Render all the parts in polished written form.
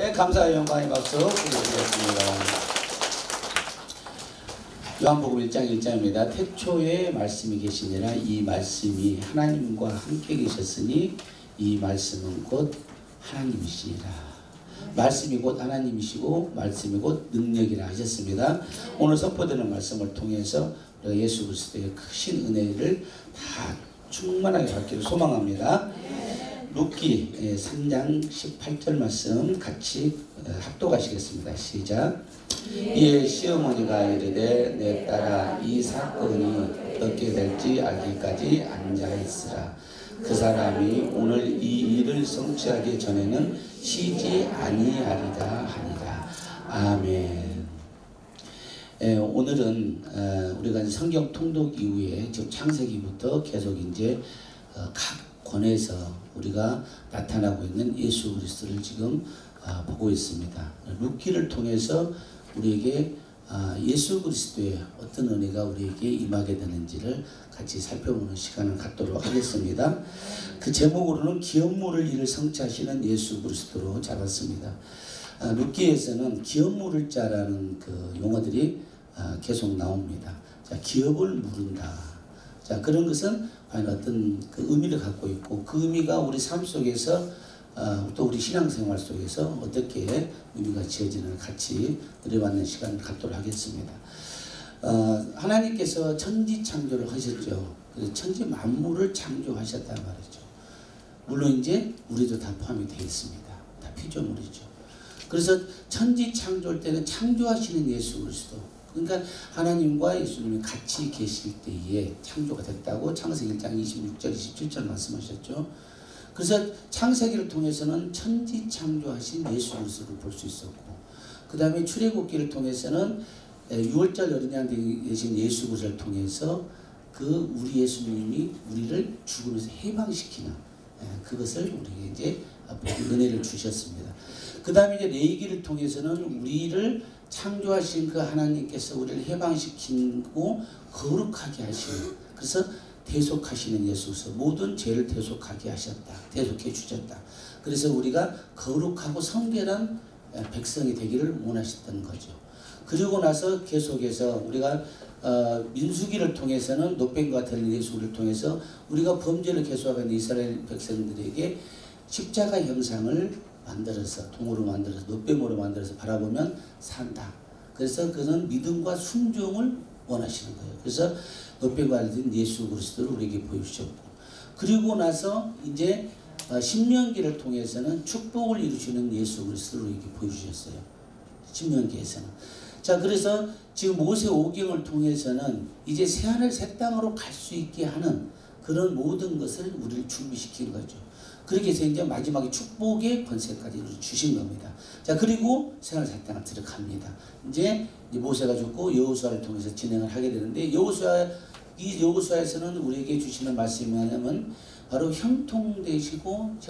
네, 감사의 영광의 박수 부탁드리겠습니다. 요한복음 1장 1장입니다. 태초에 말씀이 계시니라. 이 말씀이 하나님과 함께 계셨으니 이 말씀은 곧 하나님이시니라. 말씀이 곧 하나님이시고 말씀이 곧 능력이라 하셨습니다. 오늘 선포되는 말씀을 통해서 예수 그리스도의 크신 은혜를 다 충만하게 받기를 소망합니다. 룻기 3장 18절 말씀 같이 합독하시겠습니다. 시작. 이에 시어머니가 이르되 내 딸아 이 사건이 어떻게 될지 알기까지 앉아있으라. 그 사람이 오늘 이 일을 성취하기 전에는 쉬지 아니하리라 하니라. 아멘. 오늘은 우리가 성경 통독 이후에 지금 창세기부터 계속 이제 각 권에서 우리가 나타나고 있는 예수 그리스도를 지금 보고 있습니다. 룻기를 통해서 우리에게 예수 그리스도의 어떤 은혜가 우리에게 임하게 되는지를 같이 살펴보는 시간을 갖도록 하겠습니다. 그 제목으로는 기업물을 일을 성취하시는 예수 그리스도로 잡았습니다. 룻기에서는 기업물을 자라는 그 용어들이 계속 나옵니다. 자, 기업을 물은다. 자, 그런 것은 과연 어떤 그 의미를 갖고 있고 그 의미가 우리 삶 속에서 또 우리 신앙생활 속에서 어떻게 의미가 지어지는 같이 들여받는 시간을 갖도록 하겠습니다. 하나님께서 천지 창조를 하셨죠. 그래서 천지 만물을 창조하셨단 말이죠. 물론 이제 우리도 다 포함이 되어 있습니다. 다 피조물이죠. 그래서 천지 창조할 때는 창조하시는 예수 그리스도, 그러니까 하나님과 예수님이 같이 계실 때에 창조가 됐다고 창세기 1장 26절 27절 말씀하셨죠. 그래서 창세기를 통해서는 천지 창조하신 예수 그리스도를 볼 수 있었고, 그 다음에 출애굽기를 통해서는 6월절 어린 양 되신 예수 그리스도를 통해서 그 우리 예수님이 우리를 죽음에서 해방시키는 그것을 우리에게 이제 은혜를 주셨습니다. 그 다음에 이제 레위기를 통해서는 우리를 창조하신 그 하나님께서 우리를 해방시키고 거룩하게 하시는, 그래서 대속하시는 예수 그리스도, 모든 죄를 대속하게 하셨다. 대속해 주셨다. 그래서 우리가 거룩하고 성결한 백성이 되기를 원하셨던 거죠. 그리고 나서 계속해서 우리가 민수기를 통해서는 노뱀과 같은 예수를 통해서 우리가 범죄를 계속하는 이스라엘 백성들에게 십자가 형상을 만들어서, 동으로 만들어서, 노뱀으로 만들어서 바라보면 산다. 그래서 그는 믿음과 순종을 원하시는 거예요. 그래서 노뱀과 같은 예수 그리스도를 우리에게 보여주셨고, 그리고 나서 이제 신명기를 통해서는 축복을 이루시는 예수 그리스도를 우리에게 보여주셨어요. 신명기에서는. 자, 그래서 지금 모세 오경을 통해서는 이제 새하늘 새 땅으로 갈 수 있게 하는 그런 모든 것을 우리를 준비시킨 거죠. 그렇게 해서 이제 마지막에 축복의 권세까지 주신 겁니다. 자, 그리고 새하늘 새 땅을 들어갑니다. 이제 모세가 죽고 여호수아를 통해서 진행을 하게 되는데, 이 여호수아에서는 우리에게 주시는 말씀이 뭐냐면 바로 형통되시는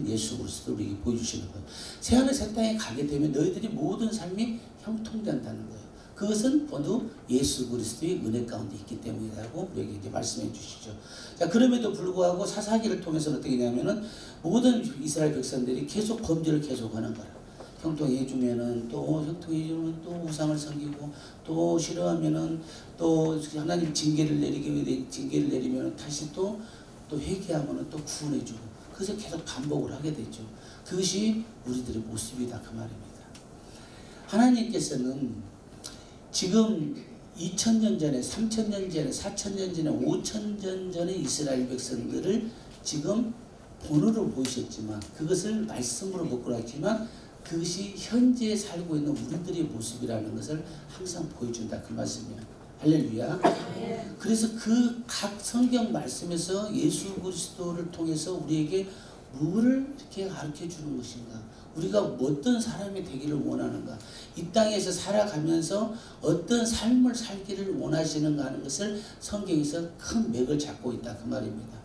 예수 그리스도를 우리에게 보여주시는 거예요. 새하늘 새 땅에 가게 되면 너희들이 모든 삶이 형통된다는 거예요. 그것은 모두 예수 그리스도의 은혜 가운데 있기 때문이라고 우리에게 이제 말씀해 주시죠. 자, 그럼에도 불구하고 사사기를 통해서는 어떻게 되냐면은 모든 이스라엘 백성들이 계속 범죄를 계속하는 거라. 형통해 주면은 또 형통해 주면 또 우상을 섬기고, 또 싫어하면은 또 하나님 징계를 내리면 다시 또 회개하면은 또 구원해 주고, 그래서 계속 반복을 하게 되죠. 그것이 우리들의 모습이다 그 말입니다. 하나님께서는 지금 2000년 전에, 3000년 전에, 4000년 전에, 5000년 전에 이스라엘 백성들을 지금 본으로 보이셨지만, 그것을 말씀으로 못 보았지만 그것이 현재 살고 있는 우리들의 모습이라는 것을 항상 보여준다 그 말씀이에요. 할렐루야. 그래서 그 각 성경 말씀에서 예수 그리스도를 통해서 우리에게 무엇을 이렇게 가르쳐 주는 것인가, 우리가 어떤 사람이 되기를 원하는가, 이 땅에서 살아가면서 어떤 삶을 살기를 원하시는가 하는 것을 성경에서 큰 맥을 잡고 있다 그 말입니다.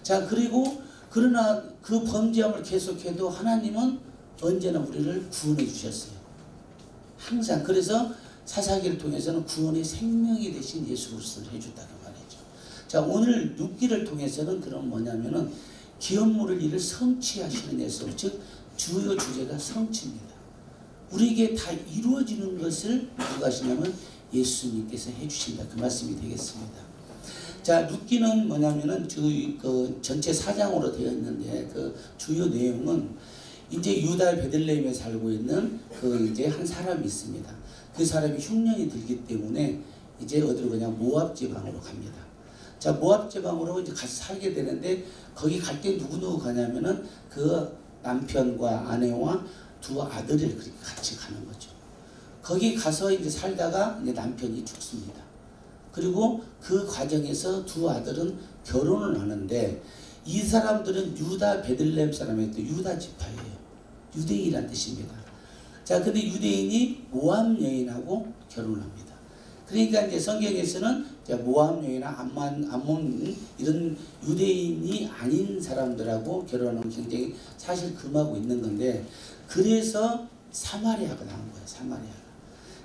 자, 그리고 그러나 그 범죄함을 계속해도 하나님은 언제나 우리를 구원해 주셨어요. 항상. 그래서 사사기를 통해서는 구원의 생명이 되신 예수 그리스도를 해줬다는 말이죠. 자, 오늘 룻기를 통해서는 그럼 뭐냐면은 기업물을 일을 성취하시는 예수, 즉 주요 주제가 성취입니다. 우리에게 다 이루어지는 것을 누가 하시냐면 예수님께서 해주신다. 그 말씀이 되겠습니다. 자, 룻기는 뭐냐면은 그 전체 4장으로 되어 있는데 그 주요 내용은 이제 유다 베들레헴에 살고 있는 그 이제 한 사람이 있습니다. 그 사람이 흉년이 들기 때문에 이제 어디로 그냥 모압 지방으로 갑니다. 자, 모압 지방으로 이제 가서 살게 되는데 거기 갈 때 누구 가냐면은 그 남편과 아내와 두 아들을 그렇게 같이 가는 거죠. 거기 가서 이제 살다가 이제 남편이 죽습니다. 그리고 그 과정에서 두 아들은 결혼을 하는데 이 사람들은 유다 베들레헴 사람이에요. 유다 지파예요. 유대인이란 뜻입니다. 자, 근데 유대인이 모압 여인하고 결혼을 합니다. 그러니까 이제 성경에서는 모압 여인이나 암몬 이런 유대인이 아닌 사람들하고 결혼은 굉장히 사실 금하고 있는 건데 그래서 사마리아가 나온 거예요.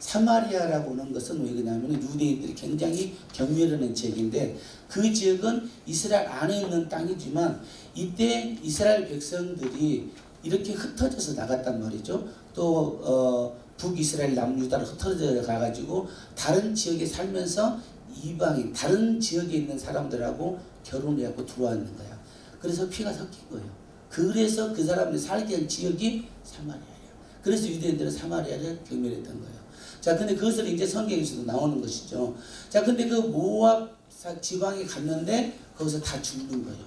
사마리아라고 하는 것은 왜 그러냐면 유대인들이 굉장히 경멸하는 지역인데 그 지역은 이스라엘 안에 있는 땅이지만 이때 이스라엘 백성들이 이렇게 흩어져서 나갔단 말이죠. 또 북이스라엘 남유다로 흩어져 가가지고 다른 지역에 살면서 이방인 다른 지역에 있는 사람들하고 결혼해갖고 들어왔는 거야. 그래서 피가 섞인 거예요. 그래서 그 사람들이 살게 한 지역이 사마리아예요. 그래서 유대인들은 사마리아를 경멸했던 거예요. 자, 근데 그것을 이제 성경에서도 나오는 것이죠. 자, 근데 그 모압 지방에 갔는데 거기서 다 죽는 거예요.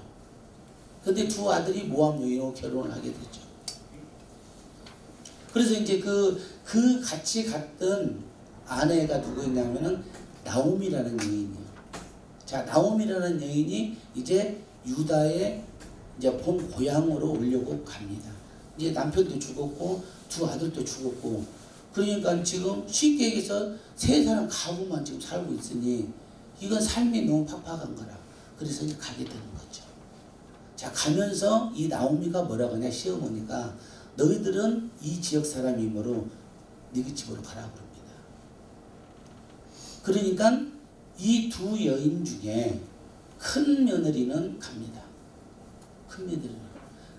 근데 두 아들이 모압 여인으로 결혼을 하게 되죠. 그래서 이제 그 같이 갔던 아내가 누구였냐면은 나오미라는 여인이에요. 자, 나오미라는 여인이 이제 유다의 이제 본 고향으로 오려고 갑니다. 이제 남편도 죽었고 두 아들도 죽었고 그러니까 지금 쉽게 얘기해서 세 사람 가구만 지금 살고 있으니 이건 삶이 너무 팍팍한 거라. 그래서 이제 가게 되는 거죠. 자, 가면서 이 나오미가 뭐라고 하냐 시어머니가 너희들은 이 지역 사람이므로 너희 집으로 가라고 그럽니다. 그러니까 이 두 여인 중에 큰 며느리는 갑니다. 큰 며느리는.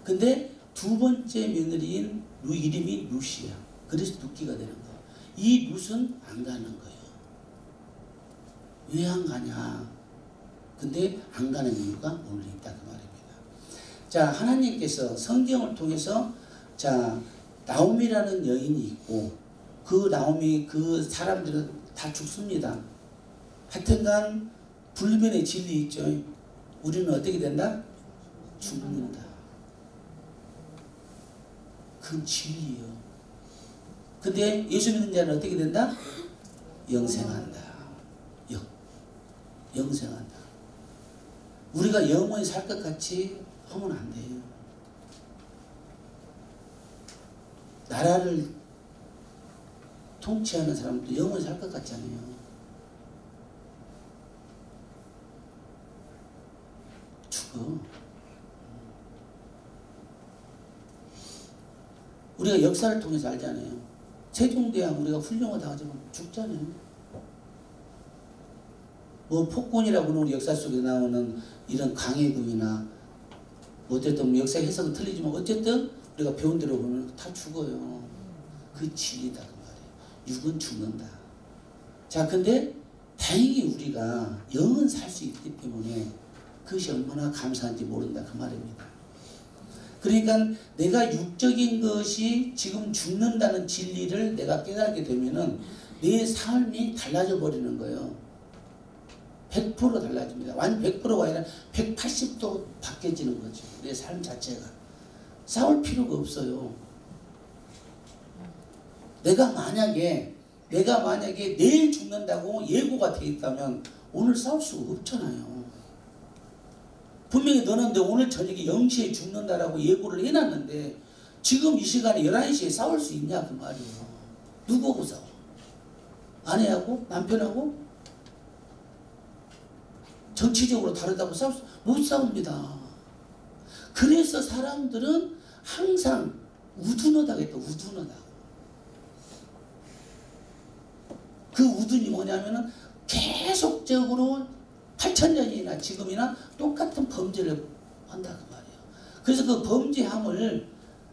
근데 두 번째 며느리인 이름이 룻이야. 그래서 룻기가 되는 거예요. 이 룻은 안 가는 거예요. 왜 안 가냐? 근데 안 가는 이유가 오늘 있다 그 말입니다. 자, 하나님께서 성경을 통해서 자, 나오미라는 여인이 있고 그 나오미 그 사람들은 다 죽습니다. 하여튼간 불변의 진리 있죠. 우리는 어떻게 된다? 죽는다. 그건 진리예요. 근데 예수 믿는 자는 어떻게 된다? 영생한다. 영생한다. 우리가 영원히 살 것 같이 하면 안 돼요. 나라를 통치하는 사람도 영원히 살 것 같잖아요. 죽어. 우리가 역사를 통해서 알잖아요. 세종대왕 우리가 훌륭하다 하지만 죽잖아요. 뭐 폭군이라고 하는 우리 역사 속에 나오는 이런 강해군이나 어쨌든 역사 해석은 틀리지만 어쨌든 우리가 배운 대로 보면 다 죽어요. 그 진리다 그 말이에요. 육은 죽는다. 자, 근데 다행히 우리가 영은 살 수 있기 때문에 그것이 얼마나 감사한지 모른다 그 말입니다. 그러니까 내가 육적인 것이 지금 죽는다는 진리를 내가 깨닫게 되면은 내 삶이 달라져 버리는 거예요. 100% 달라집니다. 완전 100%가 아니라 180도 바뀌어지는 거죠. 내 삶 자체가. 싸울 필요가 없어요. 내가 만약에 내일 죽는다고 예고가 되어 있다면 오늘 싸울 수가 없잖아요. 분명히 너는 오늘 저녁에 0시에 죽는다라고 예고를 해놨는데 지금 이 시간에 11시에 싸울 수 있냐 그 말이에요. 누구하고 싸워? 아내하고? 남편하고? 정치적으로 다르다고 못 싸웁니다. 그래서 사람들은 항상 우둔하다겠다. 우둔하다. 그 우둔이 뭐냐면은 계속적으로 8,000년이나 지금이나 똑같은 범죄를 한다 그 말이에요. 그래서 그 범죄함을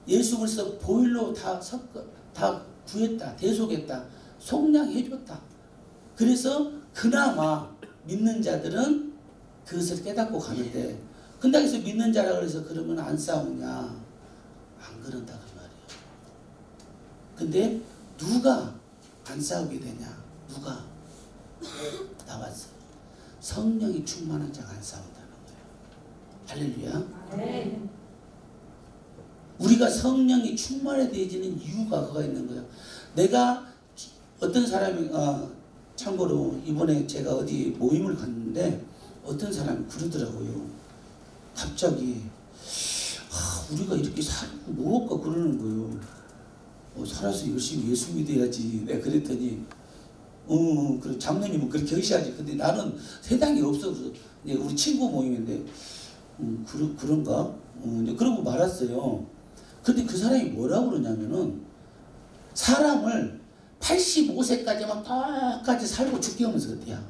예수 그리스도 보혈로 다 구했다, 대속했다, 속량해줬다. 그래서 그나마 믿는 자들은 그것을 깨닫고 가는데, 근당에서 믿는 자라 그래서 그러면 안 싸우냐? 안 그런다 그 말이에요. 근데 누가 안 싸우게 되냐? 누가? 나왔어요. 성령이 충만한 자가 안 싸운다는 거예요. 할렐루야. 네. 우리가 성령이 충만해지는 이유가 그거 있는 거예요. 내가 어떤 사람이 참고로 이번에 제가 어디 모임을 갔는데 어떤 사람이 그러더라고요. 갑자기 우리가 이렇게 살고 뭐할까 그러는 거예요. 살아서 열심히 예수 믿어야지. 내가 그랬더니 그래 장로님은 그렇게 하셔야지. 근데 나는 세상에 없어서 우리 친구 모임인데 그런가? 그러고 말았어요. 근데 그 사람이 뭐라고 그러냐면은 사람을 85세까지만 똑같이 살고 죽게 하면서 어때야?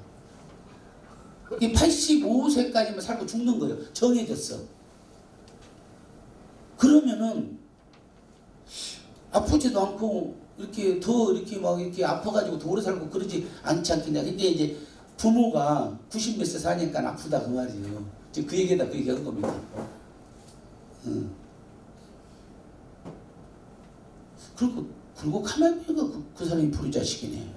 85세까지만 살고 죽는 거예요. 정해졌어. 그러면은 아프지도 않고 이렇게 더 이렇게 막 이렇게 아파가지고 더 오래 살고 그러지 않지 않겠냐. 근데 이제 부모가 90몇 세 사니까 아프다 그 말이에요. 이제 그 얘기에다 그 얘기한 겁니다. 그리고 가만히 보니까 그 사람이 부르자식이네.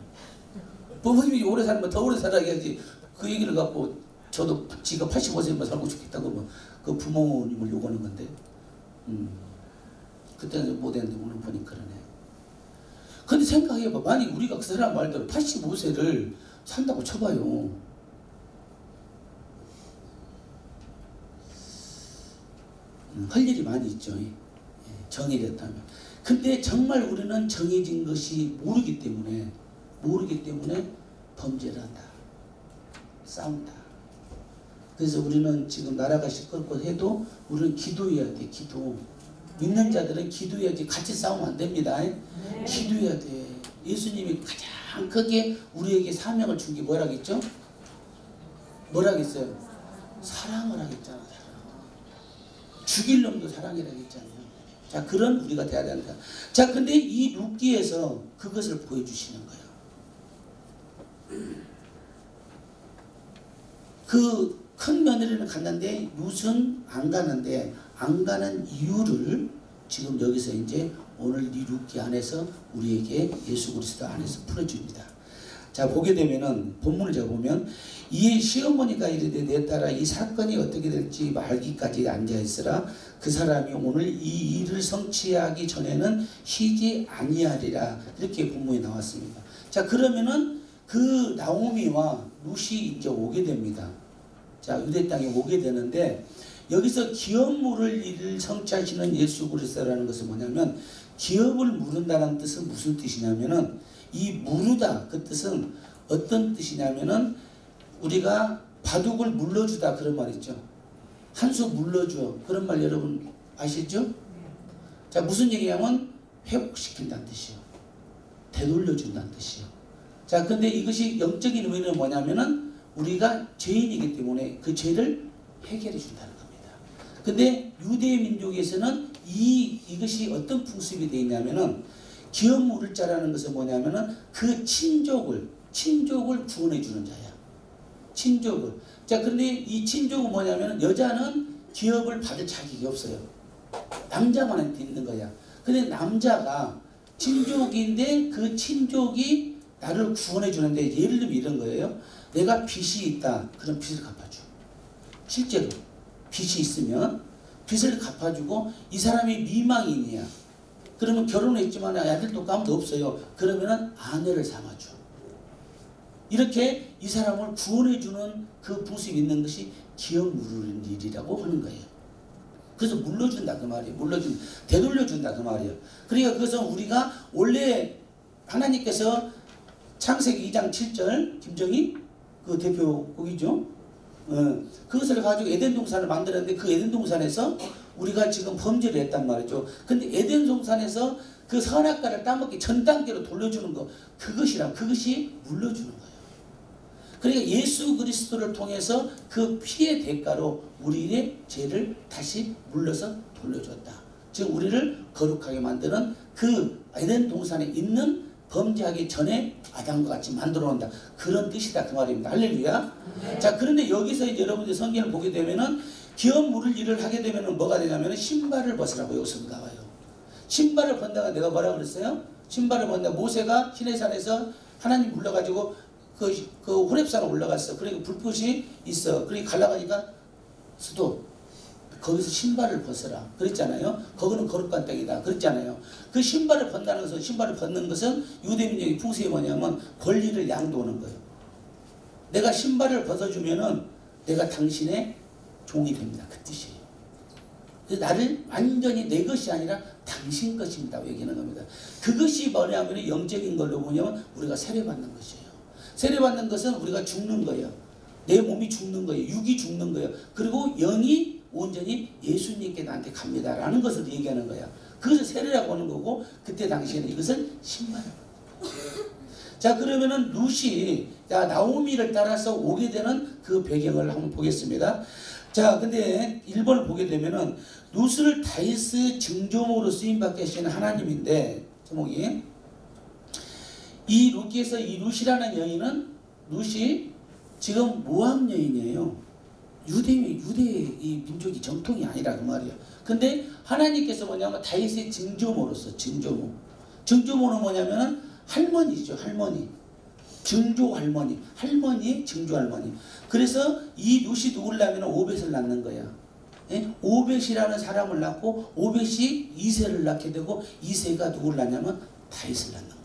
부모님이 오래 살면 더 오래 살아야지. 그 얘기를 갖고 저도 지가 85세만 살고 싶겠다고 그러면 그 부모님을 욕하는 건데. 그때는 못했는데 오늘 보니까 그러네. 근데 생각해봐. 만약 우리가 그 사람 말대로 85세를 산다고 쳐봐요. 할 일이 많이 있죠. 정해졌다면. 근데 정말 우리는 정해진 것이 모르기 때문에 범죄를 한다. 싸운다. 그래서 우리는 지금 나라가 시끄럽고 해도 우리는 기도해야 돼. 기도. 믿는 자들은 기도해야지. 같이 싸우면 안 됩니다. 네. 기도해야 돼. 예수님이 가장 크게 우리에게 사명을 준 게 뭐라겠죠? 뭐라겠어요? 사랑을 하겠잖아. 죽일 놈도 사랑이라 했잖아요. 자, 그런 우리가 돼야 된다. 자, 근데 이 룻기에서 그것을 보여주시는 거예요. 그 큰 며느리는 갔는데 룻은 안 가는데 안 가는 이유를 지금 여기서 이제 오늘 이 룻기 안에서 우리에게 예수 그리스도 안에서 풀어줍니다. 자, 보게 되면은 본문을 제가 보면 이에 시어머니가 이르되 내 딸아 이 사건이 어떻게 될지 말기까지 앉아 있으라. 그 사람이 오늘 이 일을 성취하기 전에는 쉬지 아니하리라. 이렇게 본문에 나왔습니다. 자, 그러면은 그 나오미와 룻이 이제 오게 됩니다. 자, 유대 땅에 오게 되는데 여기서 기업 물을 일을 성취하시는 예수 그리스도라는 것은 뭐냐면 기업을 물은다는 뜻은 무슨 뜻이냐면은 이 무르다 그 뜻은 어떤 뜻이냐면은 우리가 바둑을 물러주다 그런 말 있죠. 한 수 물러줘 그런 말 여러분 아시죠? 자, 무슨 얘기냐면 회복시킨다는 뜻이요. 되돌려준다는 뜻이요. 자, 근데 이것이 영적인 의미는 뭐냐면은 우리가 죄인이기 때문에 그 죄를 해결해 준다는 겁니다. 근데 유대 민족에서는 이것이 어떤 풍습이 되어 있냐면은 기업 물을 자라는 것은 뭐냐면은 그 친족을 구원해 주는 자야. 친족을. 자, 그런데 이 친족은 뭐냐면은 여자는 기업을 받을 자격이 없어요. 남자만 있는 거야. 근데 남자가 친족인데 그 친족이 나를 구원해 주는데 예를 들면 이런 거예요. 내가 빚이 있다. 그럼 빚을 갚아줘. 실제로 빚이 있으면 빚을 갚아주고 이 사람이 미망인이야. 그러면 결혼했지만 아들도 아무도 없어요. 그러면은 아내를 삼아줘. 이렇게 이 사람을 구원해주는 그 부습이 있는 것이 기업 물르는 일이라고 하는 거예요. 그래서 물러준다 그 말이에요. 되돌려준다 그 말이에요. 그러니까 그것은 우리가 원래 하나님께서 창세기 2장 7절 김정희 그 대표곡이죠. 그것을 가지고 에덴 동산을 만들었는데 그 에덴 동산에서 우리가 지금 범죄를 했단 말이죠. 근데 에덴 동산에서 그 선악과를 따먹기 전 단계로 돌려주는 거 그것이 물러주는 거예요. 그러니까 예수 그리스도를 통해서 그 피의 대가로 우리의 죄를 다시 물러서 돌려줬다. 지금 우리를 거룩하게 만드는 그 에덴 동산에 있는 범죄하기 전에 아담과 같이 만들어 놓는다. 그런 뜻이다. 그 말입니다. 할렐루야. 네. 자, 그런데 여기서 이제 여러분들 성경을 보게 되면은 기업 물을 일을 하게 되면은 뭐가 되냐면은 신발을 벗으라고 여기서 나와요. 신발을 벗다가 내가 뭐라 그랬어요? 신발을 벗다 모세가 시내산에서 하나님 불러가지고 그 호렙산에 올라갔어. 그리고 불꽃이 있어. 그리고 갈라가니까 수도 거기서 신발을 벗어라 그랬잖아요. 거기는 거룩한 땅이다 그랬잖아요. 그 신발을 벗는다는 것은, 신발을 벗는 것은 유대민족의 풍습이 뭐냐면 권리를 양도하는 거예요. 내가 신발을 벗어주면은 내가 당신의 종이 됩니다. 그 뜻이에요. 그래서 나를 완전히 내 것이 아니라 당신 것입니다. 얘기하는 겁니다. 그것이 뭐냐면 영적인 걸로 보냐면 우리가 세례받는 것이에요. 세례받는 것은 우리가 죽는 거예요. 내 몸이 죽는 거예요. 육이 죽는 거예요. 그리고 영이 온전히 예수님께 나한테 갑니다 라는 것을 얘기하는 거야. 그것을 세례라고 하는 거고, 그때 당시에는 이것을 신발을 자, 그러면은 룻이 나오미를 따라서 오게 되는 그 배경을 한번 보겠습니다. 자, 근데 1번을 보게 되면은 룻을 다윗의 증조모로 쓰임받게 하시는 하나님인데, 제목이 이 룻에서 이 룻이라는 여인은, 룻이 지금 모압 여인이에요. 유대 이 민족이 정통이 아니라 그 말이야. 근데 하나님께서 뭐냐면 다윗의 증조모로서, 증조모는 뭐냐면은 할머니죠. 할머니, 증조 할머니, 할머니, 증조 할머니. 그래서 이 룻이 누구냐면 오벳을 낳는 거야. 예? 오벳이라는 사람을 낳고 오벳이 이새를 낳게 되고, 이새가 누구를 낳냐면 다윗을 낳는 거예요.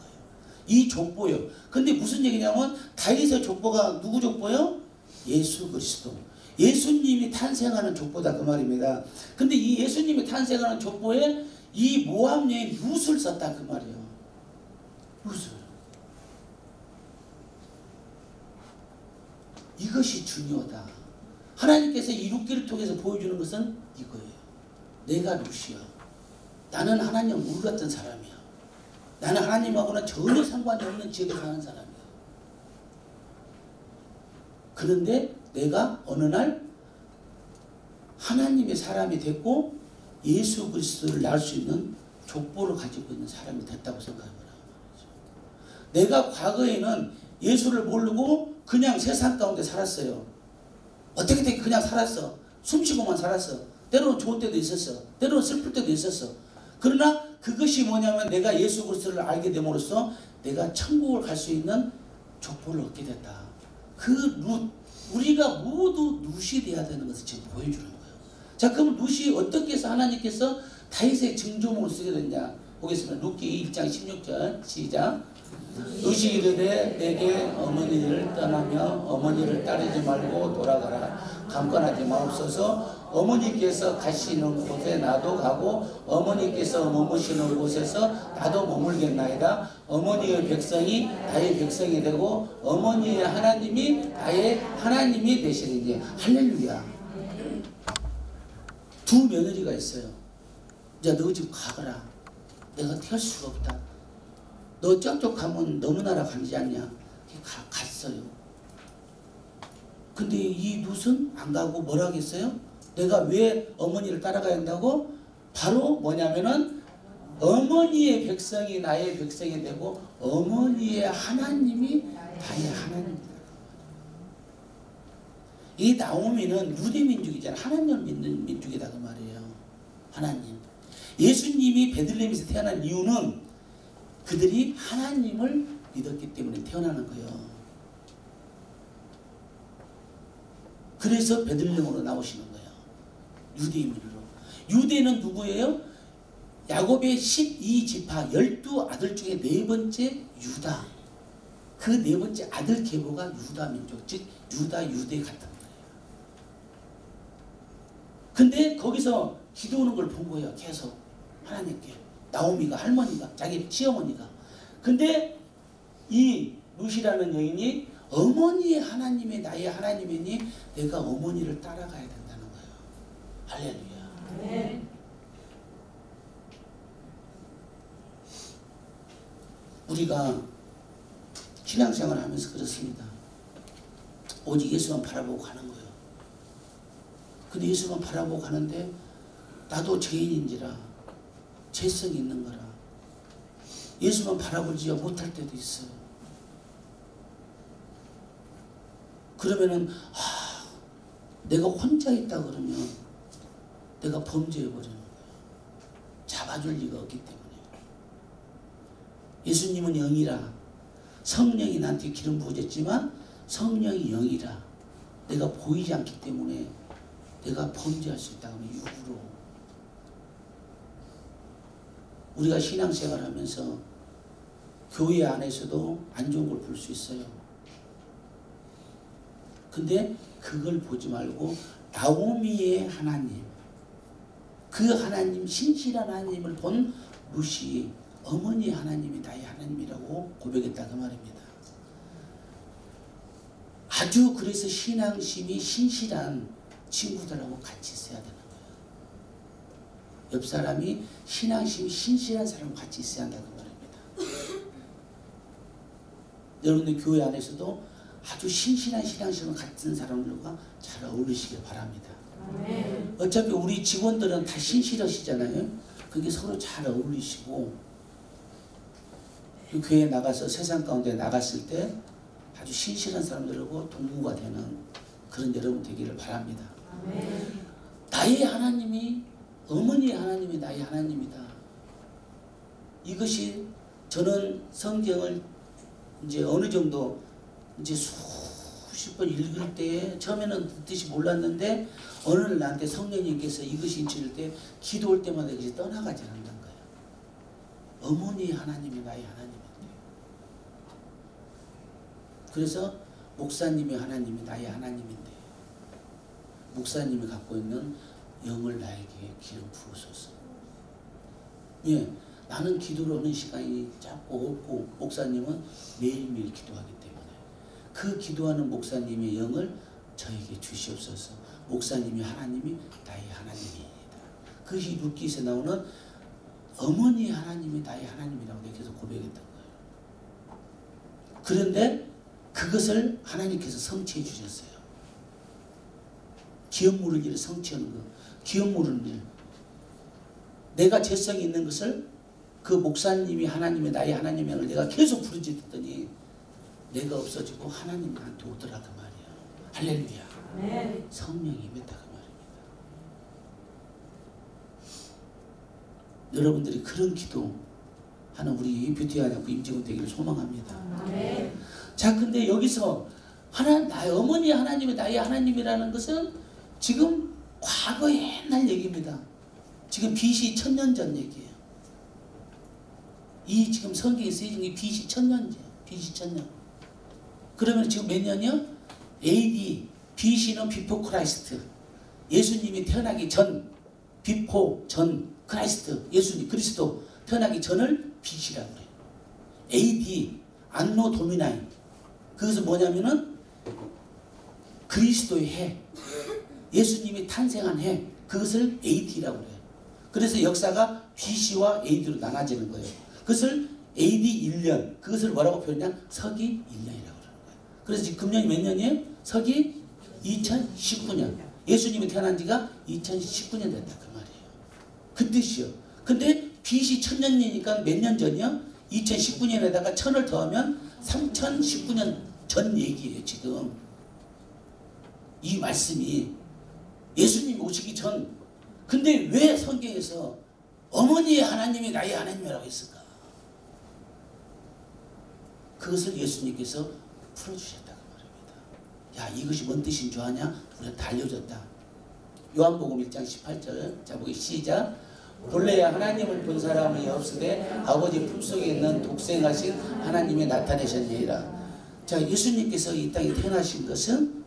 이 족보요. 근데 무슨 얘기냐면 다윗의 족보가 누구 족보요? 예수 그리스도. 예수님이 탄생하는 족보다 그 말입니다. 근데 이 예수님이 탄생하는 족보에 이 모압 여인 룻을 썼다 그 말이에요. 룻을. 이것이 중요하다. 하나님께서 이 룻기를 통해서 보여주는 것은 이거예요. 내가 룻이야. 나는 하나님 물 같은 사람이야. 나는 하나님하고는 전혀 상관이 없는 지역에 사는 사람이야. 그런데 내가 어느 날 하나님의 사람이 됐고 예수 그리스도를 낳을 수 있는 족보를 가지고 있는 사람이 됐다고 생각해보라. 내가 과거에는 예수를 모르고 그냥 세상 가운데 살았어요. 어떻게 되게 그냥 살았어. 숨쉬고만 살았어. 때로는 좋은 때도 있었어. 때로는 슬플 때도 있었어. 그러나 그것이 뭐냐면 내가 예수 그리스도를 알게 됨으로써 내가 천국을 갈 수 있는 족보를 얻게 됐다. 그 룻, 우리가 모두 룻이 돼야 되는 것을 지금 보여주는 거예요. 자, 그럼 룻이 어떻게 해서 하나님께서 다윗의 증조모를 쓰게 됐냐 보겠습니다. 룻기 1장 16절 시작. 룻이 이르되 내게 어머니를 떠나며 어머니를 따르지 말고 돌아가라. 강권하지 마옵소서. 어머니께서 가시는 곳에 나도 가고 어머니께서 머무시는 곳에서 나도 머물겠나이다. 어머니의 백성이 나의 백성이 되고 어머니의 하나님이 나의 하나님이 되시리니. 할렐루야. 두 며느리가 있어요. 이제 너 집 가거라. 내가 태울 수가 없다. 너 저쪽 가면 너무 나라 가지 않냐. 갔어요. 근데 이 룻은 안 가고 뭐라 하겠어요? 내가 왜 어머니를 따라가야 한다고? 바로 뭐냐면은 어머니의 백성이 나의 백성이 되고 어머니의 하나님이 나의 하나님이다. 이 나오미는 유대 민족이잖아. 하나님을 믿는 민족이다 그 말이에요. 하나님. 예수님이 베들레헴에서 태어난 이유는 그들이 하나님을 믿었기 때문에 태어나는 거예요. 그래서 베들레헴으로 나오시는 거예요. 유대인으로. 유대는 누구예요? 야곱의 12지파 12아들 중에 네 번째 유다. 그 네 번째 아들 계보가 유다 민족, 즉 유다 유대 같은 거예요. 근데 거기서 기도하는 걸 본 거예요. 계속 하나님께. 나오미가, 할머니가, 자기 시어머니가. 근데 이 룻이라는 여인이 어머니의 하나님이 나의 하나님이니 내가 어머니를 따라가야 된다는 거예요. 할렐루야. 네. 우리가 신앙생활을 하면서 그렇습니다. 오직 예수만 바라보고 가는 거예요. 근데 예수만 바라보고 가는데 나도 죄인인지라 죄성이 있는 거라. 예수만 바라보지 못할 때도 있어요. 그러면은 내가 혼자 있다 그러면 내가 범죄해버리는 거예요. 잡아줄 리가 없기 때문에. 예수님은 영이라 성령이 나한테 기름 부어졌지만 성령이 영이라 내가 보이지 않기 때문에 내가 범죄할 수 있다 하면 육으로. 우리가 신앙생활 하면서 교회 안에서도 안 좋은 걸 볼 수 있어요. 근데 그걸 보지 말고 나오미의 하나님, 그 하나님, 신실한 하나님을 본 룻이 어머니 하나님이 나의 하나님이라고 고백했다 그 말입니다. 아주 그래서 신앙심이 신실한 친구들하고 같이 있어야 되는 거예요. 옆 사람이 신앙심이 신실한 사람과 같이 있어야 한다 그 말입니다. 여러분들 교회 안에서도 아주 신실한 신앙심을 갖춘 사람들과 잘 어울리시길 바랍니다. 아멘. 어차피 우리 직원들은 다 신실하시잖아요. 그게 서로 잘 어울리시고 그 교회에 나가서 세상 가운데 나갔을 때 아주 신실한 사람들하고 동무가 되는 그런 여러분 되기를 바랍니다. 아멘. 나의 하나님이 어머니의 하나님이 나의 하나님이다. 이것이 저는 성경을 이제 어느 정도 이제 수십 번 읽을 때 처음에는 뜻이 몰랐는데 어느 날 나한테 성령님께서 이것이 인치를 때 기도할 때마다 이것이 떠나가지 않는다는 거예요. 어머니의 하나님이 나의 하나님인데. 그래서 목사님의 하나님이 나의 하나님인데 목사님이 갖고 있는 영을 나에게 기름 부으소서. 예, 나는 기도를 하는 시간이 짧고 없고 목사님은 매일매일 기도하기 때문에 그 기도하는 목사님의 영을 저에게 주시옵소서. 목사님이 하나님이 나의 하나님이다. 그것이 룻기에서 나오는 어머니 하나님이 나의 하나님이라고 내가 계속 고백했던 거예요. 그런데 그것을 하나님께서 성취해 주셨어요. 기업 물을 일을 성취하는 것. 기업 물을 일. 내가 죄성이 있는 것을 그 목사님이 하나님이 나의 하나님을 내가 계속 부르짖었더니 내가 없어지고 하나님 나한테 오더라 그 말이야. 할렐루야. 네. 성령이 임했다 그 말입니다. 여러분들이 그런 기도 하는 우리 뷰티 안하고 임직원 되기를 소망합니다. 네. 자, 근데 여기서 나의 어머니 하나님이 나의 하나님이라는 것은 지금 과거 옛날 얘기입니다. 지금 BC 1000년 전 얘기예요. 이 지금 성경에 쓰여진 게 BC 1000년이에요. BC 1000년. 그러면 지금 몇 년이요? AD. BC는 Before Christ. 예수님이 태어나기 전. Before 전 크라이스트. 예수님 그리스도 태어나기 전을 BC라고 그래요. AD. 안노 도미나이. 그것은 뭐냐면은 그리스도의 해. 예수님이 탄생한 해. 그것을 AD라고 그래요. 그래서 역사가 BC와 AD로 나눠지는 거예요. 그것을 AD 1년, 그것을 뭐라고 표현하냐? 서기 1년이라고 그러는 거예요. 그래서 지금 금년이 몇 년이에요? 서기 2019년. 예수님이 태어난 지가 2019년 됐다 그 말이에요. 그 뜻이요. 근데 BC 1000년이니까 몇 년 전이요? 2019년에다가 1000을 더하면 3019년 전 얘기예요 지금. 이 말씀이 예수님이 오시기 전. 근데 왜 성경에서 어머니의 하나님이 나의 하나님이라고 했을까? 그것을 예수님께서 풀어주셨다고 말입니다. 야, 이것이 뭔 뜻인 줄 아냐? 우리가 다 알려줬다. 요한복음 1장 18절. 자, 보기 시작. 본래야 하나님을 본 사람이 없으되 아버지 품속에 있는 독생하신 하나님이 나타내셨느니라. 자, 예수님께서 이 땅에 태어나신 것은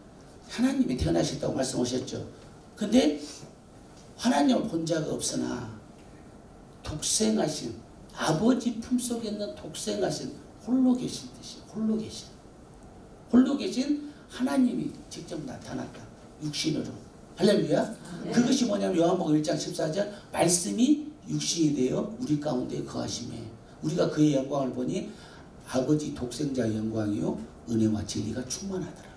하나님이 태어나셨다고 말씀하셨죠. 근데 하나님을 본 자가 없으나 독생하신 아버지 품속에 있는 독생하신 홀로 계신 뜻이에요. 홀로 계신 하나님이 직접 나타났다. 육신으로. 할렐루야. 그것이 뭐냐면 요한복음 1장 14절 말씀이 육신이 되어 우리 가운데 거하심에 우리가 그의 영광을 보니 아버지 독생자의 영광이요 은혜와 진리가 충만하더라.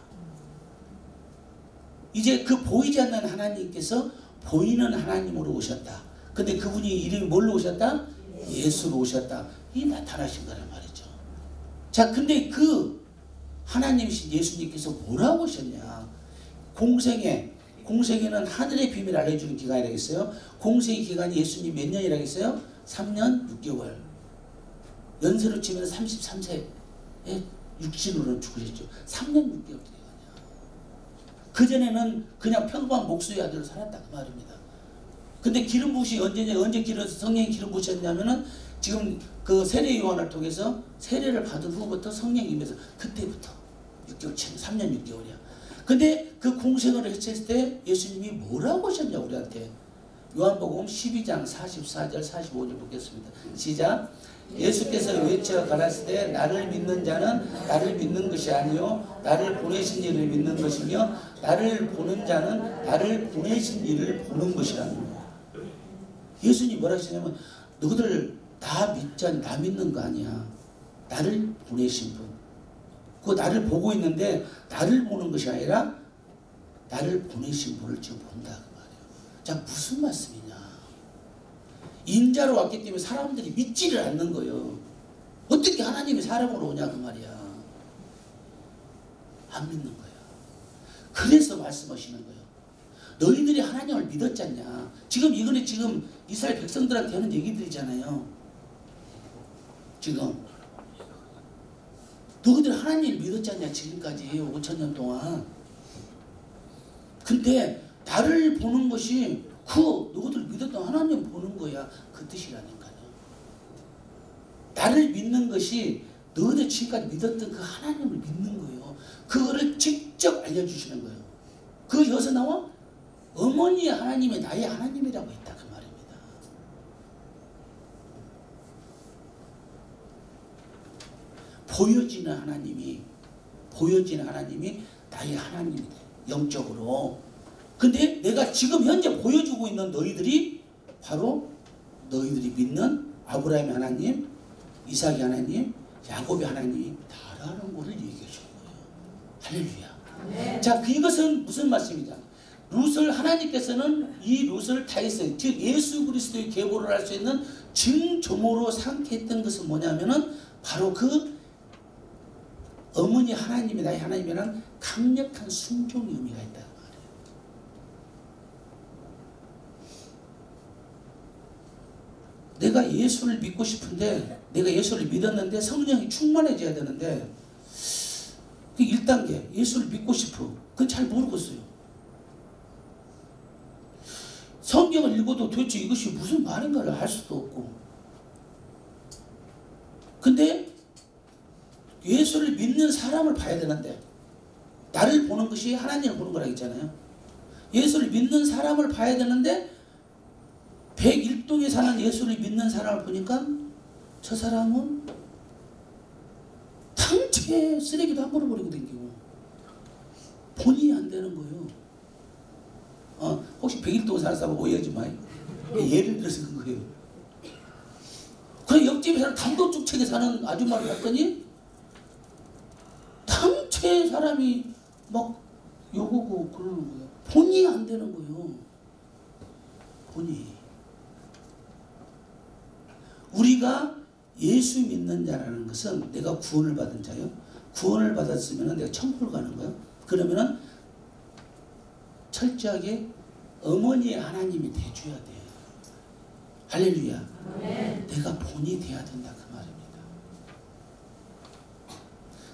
이제 그 보이지 않는 하나님께서 보이는 하나님으로 오셨다. 근데 그분이 이름이 뭘로 오셨다? 예수로 오셨다. 이 나타나신 거란 말이죠. 자, 근데 그 하나님이신 예수님께서 뭐라고 하셨냐? 공생에는 하늘의 비밀을 알려주는 기간이 되겠어요. 공생의 기간이 예수님 몇 년이라고 했어요? 3년 6개월. 연세로 치면 33세에 육신으로는 죽으셨죠. 3년 6개월 기간이야. 그전에는 그냥 평범한 목수의 아들로 살았다 그 말입니다. 근데 기름 부으시 언제 성령이 기름 부으셨냐면은 지금 그 세례 요한을 통해서 세례를 받은 후부터 성령이 임해서 그때부터 6개월 채 3년 6개월이야. 근데 그 공생을 했을 때 예수님이 뭐라고 하셨냐 우리한테. 요한복음 12장 44절 45절 보겠습니다. 시작. 예수께서 외쳐 가라사대 나를 믿는 자는 나를 믿는 것이 아니요 나를 보내신 이를 믿는 것이며 나를 보는 자는 나를 보내신 이를 보는 것이라는 거예요. 예수님이 뭐라 하시냐면 너희들 다 믿자 나 믿는 거 아니야. 나를 보내신 분. 그 나를 보고 있는데 나를 보는 것이 아니라 나를 보내신 분을 지금 본다 그 말이에요. 자, 무슨 말씀이냐? 인자로 왔기 때문에 사람들이 믿지를 않는 거예요. 어떻게 하나님이 사람으로 오냐 그 말이야. 안 믿는 거야. 그래서 말씀하시는 거예요. 너희들이 하나님을 믿었잖냐. 지금 이거는 지금 이스라엘 백성들한테 하는 얘기들이잖아요. 지금 너희들 하나님을 믿었잖냐 지금까지 5,000년 동안. 근데 나를 보는 것이 그 너희들 믿었던 하나님 보는 거야. 그 뜻이라니까요. 나를 믿는 것이 너희들 지금까지 믿었던 그 하나님을 믿는 거예요. 그거를 직접 알려주시는 거예요. 그 여기서 나와 어머니의 하나님이 나의 하나님이라고 했다 그 말입니다. 보여지는 하나님이 나의 하나님이 돼. 영적으로. 근데 내가 지금 현재 보여주고 있는 너희들이 바로 너희들이 믿는 아브라함의 하나님, 이삭의 하나님, 야곱의 하나님이 다라는 것을 얘기해 주는 거예요. 할렐루야. 네. 자, 이것은 무슨 말씀이냐? 룻을 하나님께서는 이 룻을 다했어요. 즉 예수 그리스도의 계보를 할 수 있는 증조모로 삼게 했던 것은 뭐냐면은 바로 그 어머니 하나님이 나의 하나님이란 강력한 순종의 의미가 있다. 내가 예수를 믿고 싶은데 내가 예수를 믿었는데 성령이 충만해져야 되는데 1단계 예수를 믿고 싶어. 그건 잘 모르겠어요. 성경을 읽어도 도대체 이것이 무슨 말인가를 알 수도 없고. 근데 예수를 믿는 사람을 봐야 되는데 나를 보는 것이 하나님을 보는 거라 했잖아요. 예수를 믿는 사람을 봐야 되는데 101동에 사는 예수를 믿는 사람을 보니까 저 사람은 당체 쓰레기도 함부로 버리고 다니고 본인이 안 되는 거예요. 혹시 101동에 사는 사람 오해하지 마요. 예를 들어서 그런 거예요. 그래 옆집에 사는 단독주택에 사는 아줌마를 봤더니 당체 사람이 막 욕하고 그러는 거예요. 본인이 안 되는 거예요. 본인이. 우리가 예수 믿는 자라는 것은 내가 구원을 받은 자요. 구원을 받았으면 내가 천국을 가는 거예요. 그러면은 철저하게 어머니의 하나님이 돼줘야 돼. 할렐루야. 네. 내가 본이 돼야 된다 그 말입니다.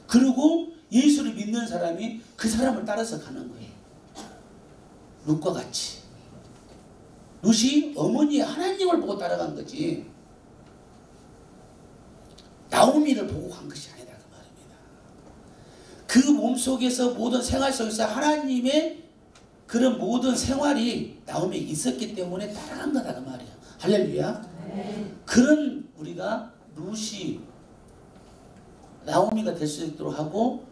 그리고 예수를 믿는 사람이 그 사람을 따라서 가는 거예요. 룻과 같이. 룻이 어머니의 하나님을 보고 따라간 거지. 나오미를 보고 간 것이 아니다 그 말입니다. 그 몸속에서 모든 생활 속에서 하나님의 그런 모든 생활이 나오미에 있었기 때문에 따라간 거다 그 말이야. 할렐루야. 네. 그런 우리가 룻이 나오미가 될 수 있도록 하고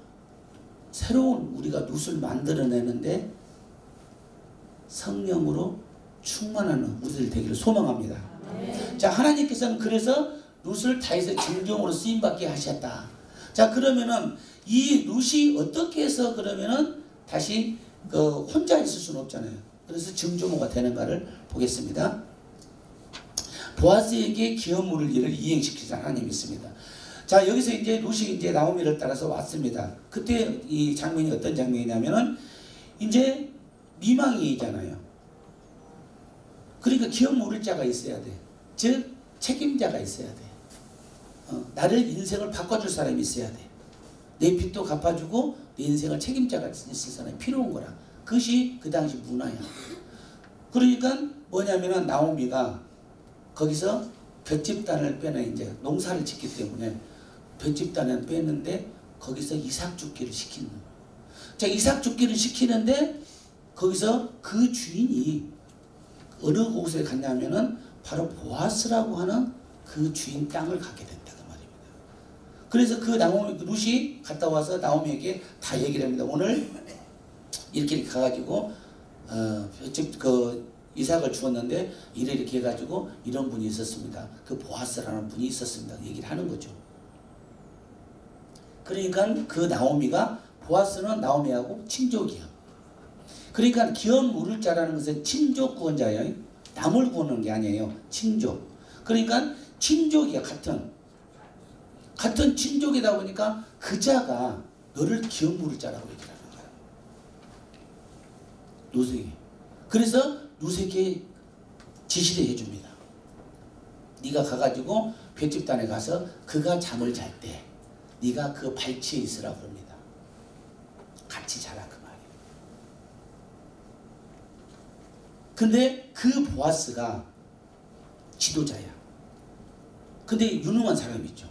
새로운 우리가 룻을 만들어내는데 성령으로 충만하는 우리들 되기를 소망합니다. 네. 자, 하나님께서는 그래서 룻을 다윗의 증종으로 쓰임받게 하셨다. 자, 그러면은 이 룻이 어떻게 해서 그러면은 다시 혼자 있을 수는 없잖아요. 그래서 증조모가 되는가를 보겠습니다. 보아스에게 기업 물을 일을 이행시키자 하나님이 있습니다. 자, 여기서 이제 룻이 이제 나오미를 따라서 왔습니다. 그때 이 장면이 어떤 장면이냐면은 이제 미망이잖아요. 그러니까 기업 물을 자가 있어야 돼. 즉 책임자가 있어야 돼. 나를 인생을 바꿔줄 사람이 있어야 돼. 내 빚도 갚아주고 내 인생을 책임자가 있을 사람이 필요한 거라. 그것이 그 당시 문화야. 그러니까 뭐냐면은 나오미가 거기서 볏집단을 빼내 이제 농사를 짓기 때문에 볏집단을 빼는데 거기서 이삭 죽기를 시키는. 자, 이삭 죽기를 시키는데 거기서 그 주인이 어느 곳에 갔냐면은 바로 보아스라고 하는 그 주인 땅을 가게 된다 그 말입니다. 그래서 그 룻이 갔다 와서 나오미에게 다 얘기를 합니다. 오늘 이렇게 가가지고 그 이삭을 주었는데 이렇게 해가지고 이런 분이 있었습니다. 그 보아스라는 분이 있었습니다. 얘기를 하는 거죠. 그러니까 그 나오미가 보아스는 나오미하고 친족이야. 그러니까 기업 물을 자라는 것은 친족 구원자예요. 남을 구하는 게 아니에요. 친족. 그러니까 친족이야. 같은 친족이다 보니까 그 자가 너를 기업 물을 자라고 얘기를 하는 거야. 룻에게. 그래서 룻에게 지시를 해줍니다. 네가 가가지고 볏집단에 가서 그가 잠을 잘 때 네가 그 발치에 있으라 그럽니다. 같이 자라 그 말이에요. 근데 그 보아스가 지도자야. 근데 유능한 사람이죠.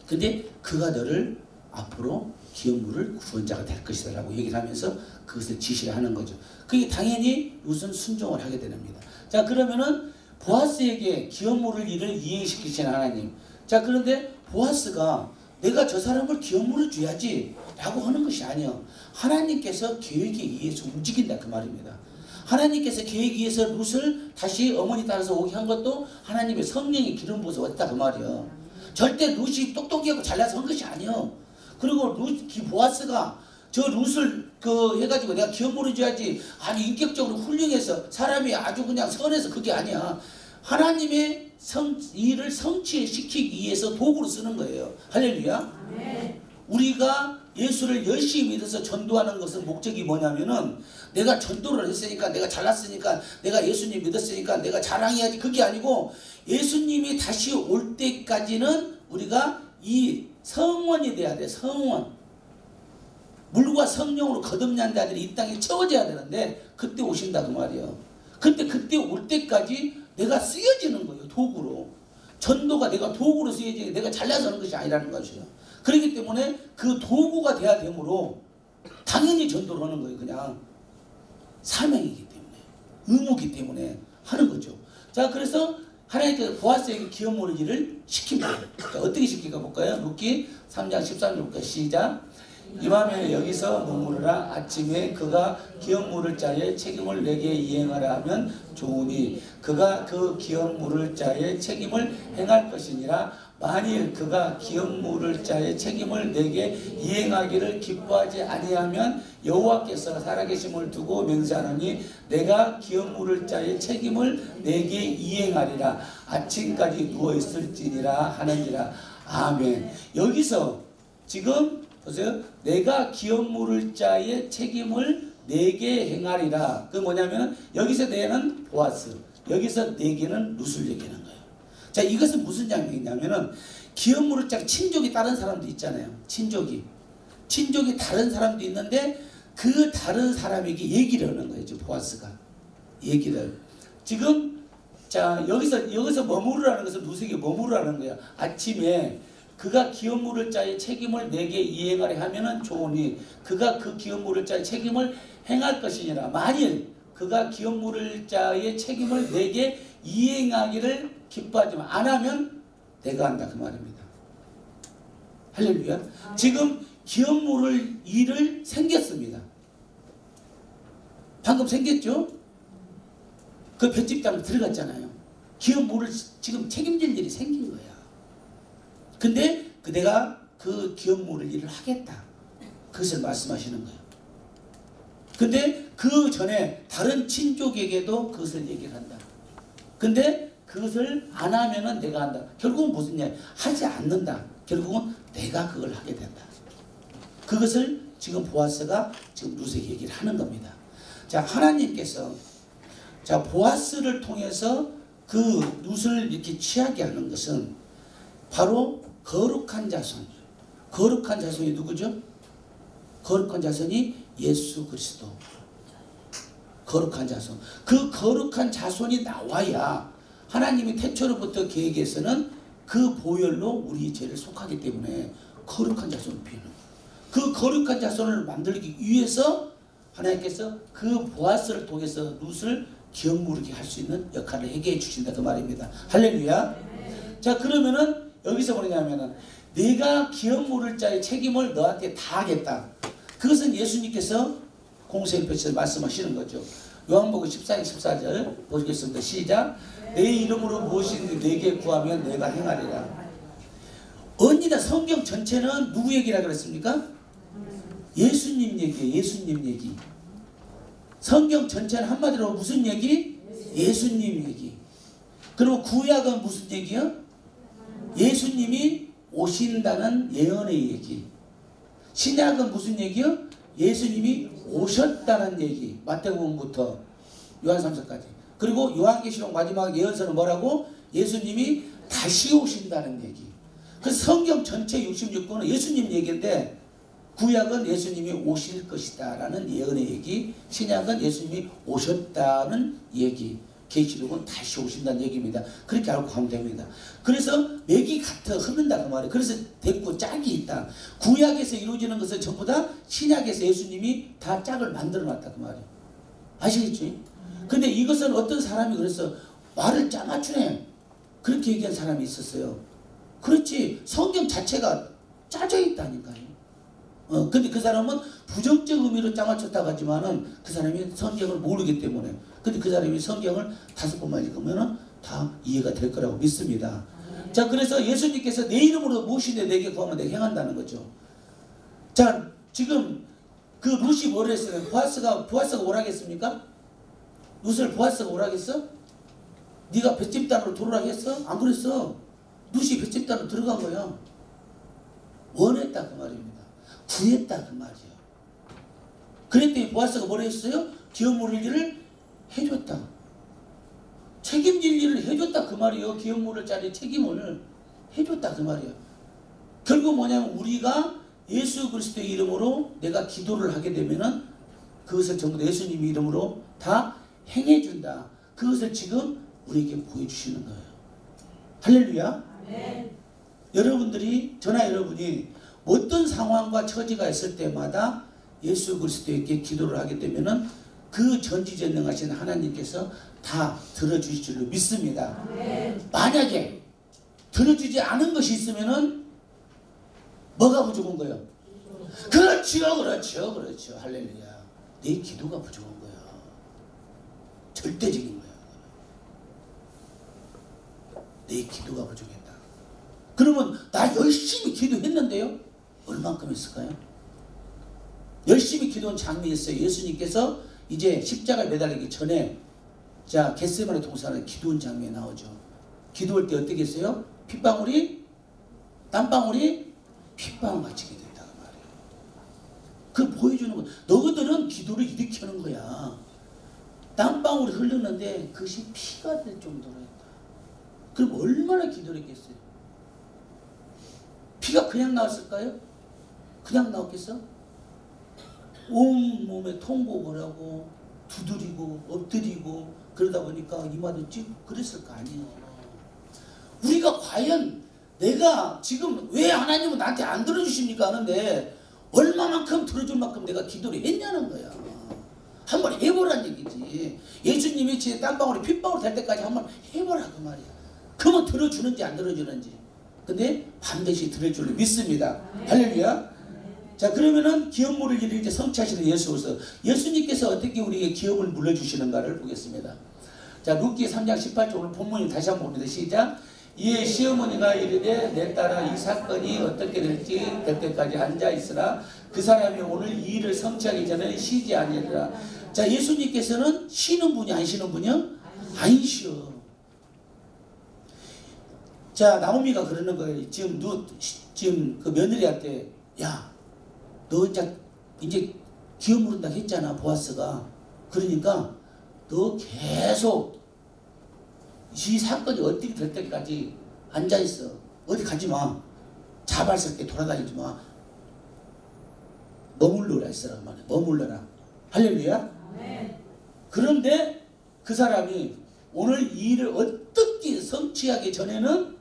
근데 그가 너를 앞으로 기업 물을 구원자가 될 것이다 라고 얘기를 하면서 그것을 지시를 하는 거죠. 그게 당연히 룻은 순종을 하게 됩니다. 자, 그러면은 보아스에게 기업 물을 일을 이행시키신 하나님. 자, 그런데 보아스가 내가 저 사람을 기업 물을 줘야지 라고 하는 것이 아니에요. 하나님께서 계획에 의해서 움직인다 그 말입니다. 하나님께서 계획에 의해서 룻을 다시 어머니 따라서 오게 한 것도 하나님의 성령의 기름 부어서 왔다 그 말이에요. 절대 룻이 똑똑하고 잘나서 한 것이 아니에요. 그리고 보아스가 저 룻을 해가지고 내가 기업 물을 줘야지 아주 인격적으로 훌륭해서 사람이 아주 그냥 선해서 그게 아니야. 하나님의 일을 성취시키기 위해서 도구로 쓰는 거예요. 할렐루야. 네. 우리가 예수를 열심히 믿어서 전도하는 것은 목적이 뭐냐면은 내가 전도를 했으니까 내가 잘났으니까 내가 예수님 믿었으니까 내가 자랑해야지 그게 아니고 예수님이 다시 올 때까지는 우리가 이 성원이 돼야 돼. 성원. 물과 성령으로 거듭난 자들이 이 땅에 채워져야 되는데 그때 오신다 그 말이에요. 그때 올 때까지 내가 쓰여지는 거예요. 도구로. 전도가 내가 도구로 쓰여지는 내가 잘나서 하는 것이 아니라는 것이에요. 그렇기 때문에 그 도구가 돼야 되므로 당연히 전도를 하는 거예요. 그냥 사명이기 때문에 의무이기 때문에 하는 거죠. 자, 그래서 하나님께서 보아스에게 기업 물을 일을 시킵니다. 자, 어떻게 시킬까 볼까요? 룻기 3장 13절부터 시작. 이밤에 여기서 머무르라. 아침에 그가 기업 물을 자의 책임을 내게 이행하라 하면 좋으니 그가 그 기업 물을 자의 책임을 행할 것이니라. 만일 그가 기업 물을 자의 책임을 내게 이행하기를 기뻐하지 아니하면 여호와께서 살아계심을 두고 맹세하노니 내가 기업 물을 자의 책임을 내게 이행하리라. 아침까지 누워있을지니라 하느니라. 아멘. 여기서 지금 보세요. 내가 기업 물을 자의 책임을 내게 행하리라. 그 뭐냐면 여기서 내는 보아스, 여기서 내게는 룻을 얘기하는 거예요. 자, 이것은 무슨 장면이냐면은 기업 물을 자 친족이 다른 사람도 있잖아요. 친족이 다른 사람도 있는데 그 다른 사람에게 얘기를 하는 거예요. 지금 보아스가 얘기를 지금 자 여기서 머무르라는 것은 룻에게 머무르라는 거예요. 아침에 그가 기업 물을 자의 책임을 내게 이행하려 하면은 좋으니 그가 그 기업 물을 자의 책임을 행할 것이니라. 만일 그가 기업 물을 자의 책임을 내게 이행하기를 기뻐하지만 안 하면 내가 한다 그 말입니다. 할렐루야. 지금 기업 물을 일을 생겼습니다. 방금 생겼죠? 그 볏집단으로 들어갔잖아요. 기업 물을 지금 책임질 일이 생긴 거야. 근데 내가 그 기업 물을 일을 하겠다. 그것을 말씀하시는 거예요. 근데 그 전에 다른 친족에게도 그것을 얘기를 한다. 근데 그것을 안 하면은 내가 한다. 결국은 무슨 일? 하지 않는다. 결국은 내가 그걸 하게 된다. 그것을 지금 보아스가 지금 룻에게 얘기를 하는 겁니다. 자, 하나님께서 자 보아스를 통해서 그 룻을 이렇게 취하게 하는 것은 바로 거룩한 자손. 거룩한 자손이 누구죠? 거룩한 자손이 예수 그리스도. 거룩한 자손. 그 거룩한 자손이 나와야 하나님이 태초로부터 계획에서는 그 보혈로 우리 죄를 속하기 때문에 거룩한 자손을 피우는 그 거룩한 자손을 만들기 위해서 하나님께서 그 보아스를 통해서 룻을 기업무르게 할 수 있는 역할을 해결해 주신다 그 말입니다. 할렐루야. 자, 그러면은 여기서 뭐냐면은 내가 기업무를 자의 책임을 너한테 다 하겠다. 그것은 예수님께서 공생표에서 말씀하시는 거죠. 요한복음 14장 14절 보시겠습니다. 시작. 내 이름으로 무엇이든지 내게 구하면 내가 행하리라. 언니나 성경 전체는 누구 얘기라 그랬습니까? 예수님 얘기예요. 예수님 얘기. 성경 전체는 한마디로 무슨 얘기? 예수님 얘기. 그리고 구약은 무슨 얘기요? 예수님이 오신다는 예언의 얘기. 신약은 무슨 얘기요? 예수님이 오셨다는 얘기. 마태복음부터 요한삼서까지. 그리고 요한계시록 마지막 예언서는 뭐라고? 예수님이 다시 오신다는 얘기. 그래서 성경 전체 66권은 예수님 얘기인데 구약은 예수님이 오실 것이다 라는 예언의 얘기, 신약은 예수님이 오셨다는 얘기, 계시록은 다시 오신다는 얘기입니다. 그렇게 알고 가면 됩니다. 그래서 맥이 같아 흐른다 그 말이에요. 그래서 됐고 짝이 있다. 구약에서 이루어지는 것은 전부 다 신약에서 예수님이 다 짝을 만들어 놨다 그 말이에요. 아시겠지? 근데 이것은 어떤 사람이 그래서 말을 짜맞추네 그렇게 얘기한 사람이 있었어요. 그렇지, 성경 자체가 짜져 있다니까요. 근데 그 사람은 부정적 의미로 짜맞췄다고 하지만은 그 사람이 성경을 모르기 때문에. 근데 그 사람이 성경을 5번만 읽으면은 다 이해가 될 거라고 믿습니다. 자, 그래서 예수님께서 내 이름으로 무엇이든지 내게 구하면 내가 행한다는 거죠. 자, 지금 그 룻이 뭐를 했어요? 보아스가 오라겠습니까? 룻을 보아스가 오라겠어? 네가 벳집단으로 들어오라고 했어? 안 그랬어. 룻이 벳집단으로 들어간 거야. 원했다 그 말입니다. 구했다 그 말이에요. 그랬더니 보아스가 뭐라 했어요? 기업물을 일을 해줬다. 책임질 일을 해줬다 그 말이에요. 기업물을 짜리 책임을 해줬다 그 말이에요. 결국 뭐냐면 우리가 예수 그리스도의 이름으로 내가 기도를 하게 되면은 그것을 전부 다 예수님 이름으로 다 행해준다. 그것을 지금 우리에게 보여주시는 거예요. 할렐루야. 네. 여러분들이 저나 여러분이 어떤 상황과 처지가 있을 때마다 예수 그리스도에게 기도를 하게 되면은 그 전지전능하신 하나님께서 다 들어주실 줄로 믿습니다. 네. 만약에 들어주지 않은 것이 있으면은 뭐가 부족한 거예요? 그렇죠. 할렐루야. 내 기도가 부족한 거예요. 절대적인 거예요. 내 기도가 부족했다. 그러면 나 열심히 기도했는데요? 얼만큼 했을까요? 열심히 기도한 장면이 있어요. 예수님께서 이제 십자가에 매달리기 전에 자 겟세마네 동산에 기도한 장면이 나오죠. 기도할 때 어떻게 했어요? 핏방울이 땀방울이 핏방울같이 기도했다고 말이에요. 그걸 보여주는 거예요. 너희들은 기도를 이렇게 하는 거야. 땀방울이 흐르는데 그것이 피가 될 정도로 했다. 그럼 얼마나 기도를 했겠어요? 피가 그냥 나왔을까요? 그냥 나왔겠어? 온몸에 통곡을 하고 두드리고 엎드리고 그러다 보니까 이마도 찌고 그랬을 거 아니에요. 우리가 과연 내가 지금 왜 하나님은 나한테 안 들어주십니까 하는데 얼마만큼 들어줄 만큼 내가 기도를 했냐는 거야. 한번 해보란 얘기지. 예수님이 제 땀방울이 핏방울 될 때까지 한번 해보라 그 말이야. 그러면 들어주는지 안 들어주는지. 근데 반드시 들을 줄로 믿습니다. 할렐루야. 자, 그러면은 기업물을 이제 성취하시는 예수로서 예수님께서 어떻게 우리에게 기업을 물려주시는가를 보겠습니다. 자, 룻기 3장 18절 오늘 본문이 다시 한번 봅니다. 시작. 이에 시어머니가 이르되 내 딸아 이 사건이 어떻게 될지 될 때까지 앉아 있으라. 그 사람이 오늘 이 일을 성취하기 전에 쉬지 아니하리라. 자, 예수님께서는 쉬는 분이 안 쉬는 분이요? 안 쉬어. 자, 나오미가 그러는 거예요. 지금 그 며느리한테, 야, 너 이제 기어 물은다 했잖아, 보아스가. 그러니까 너 계속 이 사건이 어떻게 될 때까지 앉아있어. 어디 가지 마. 자발스럽게 돌아다니지 마. 머물러라 했어라 말이야. 머물러라. 할렐루야. 네. 그런데 그 사람이 오늘 이 일을 어떻게 성취하기 전에는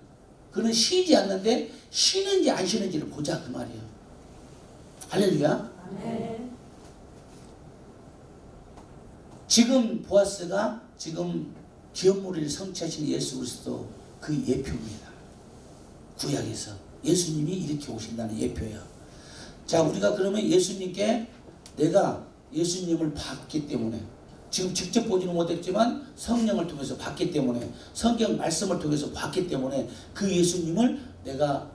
그는 쉬지 않는데 쉬는지 안 쉬는지를 보자 그 말이에요. 할렐루야. 네. 지금 보아스가 지금 기업무리를 성취하신 예수 그리스도 그 예표입니다. 구약에서 예수님이 이렇게 오신다는 예표야. 자, 우리가 그러면 예수님께 내가 예수님을 봤기 때문에 지금 직접 보지는 못했지만 성령을 통해서 봤기 때문에 성경 말씀을 통해서 봤기 때문에 그 예수님을 내가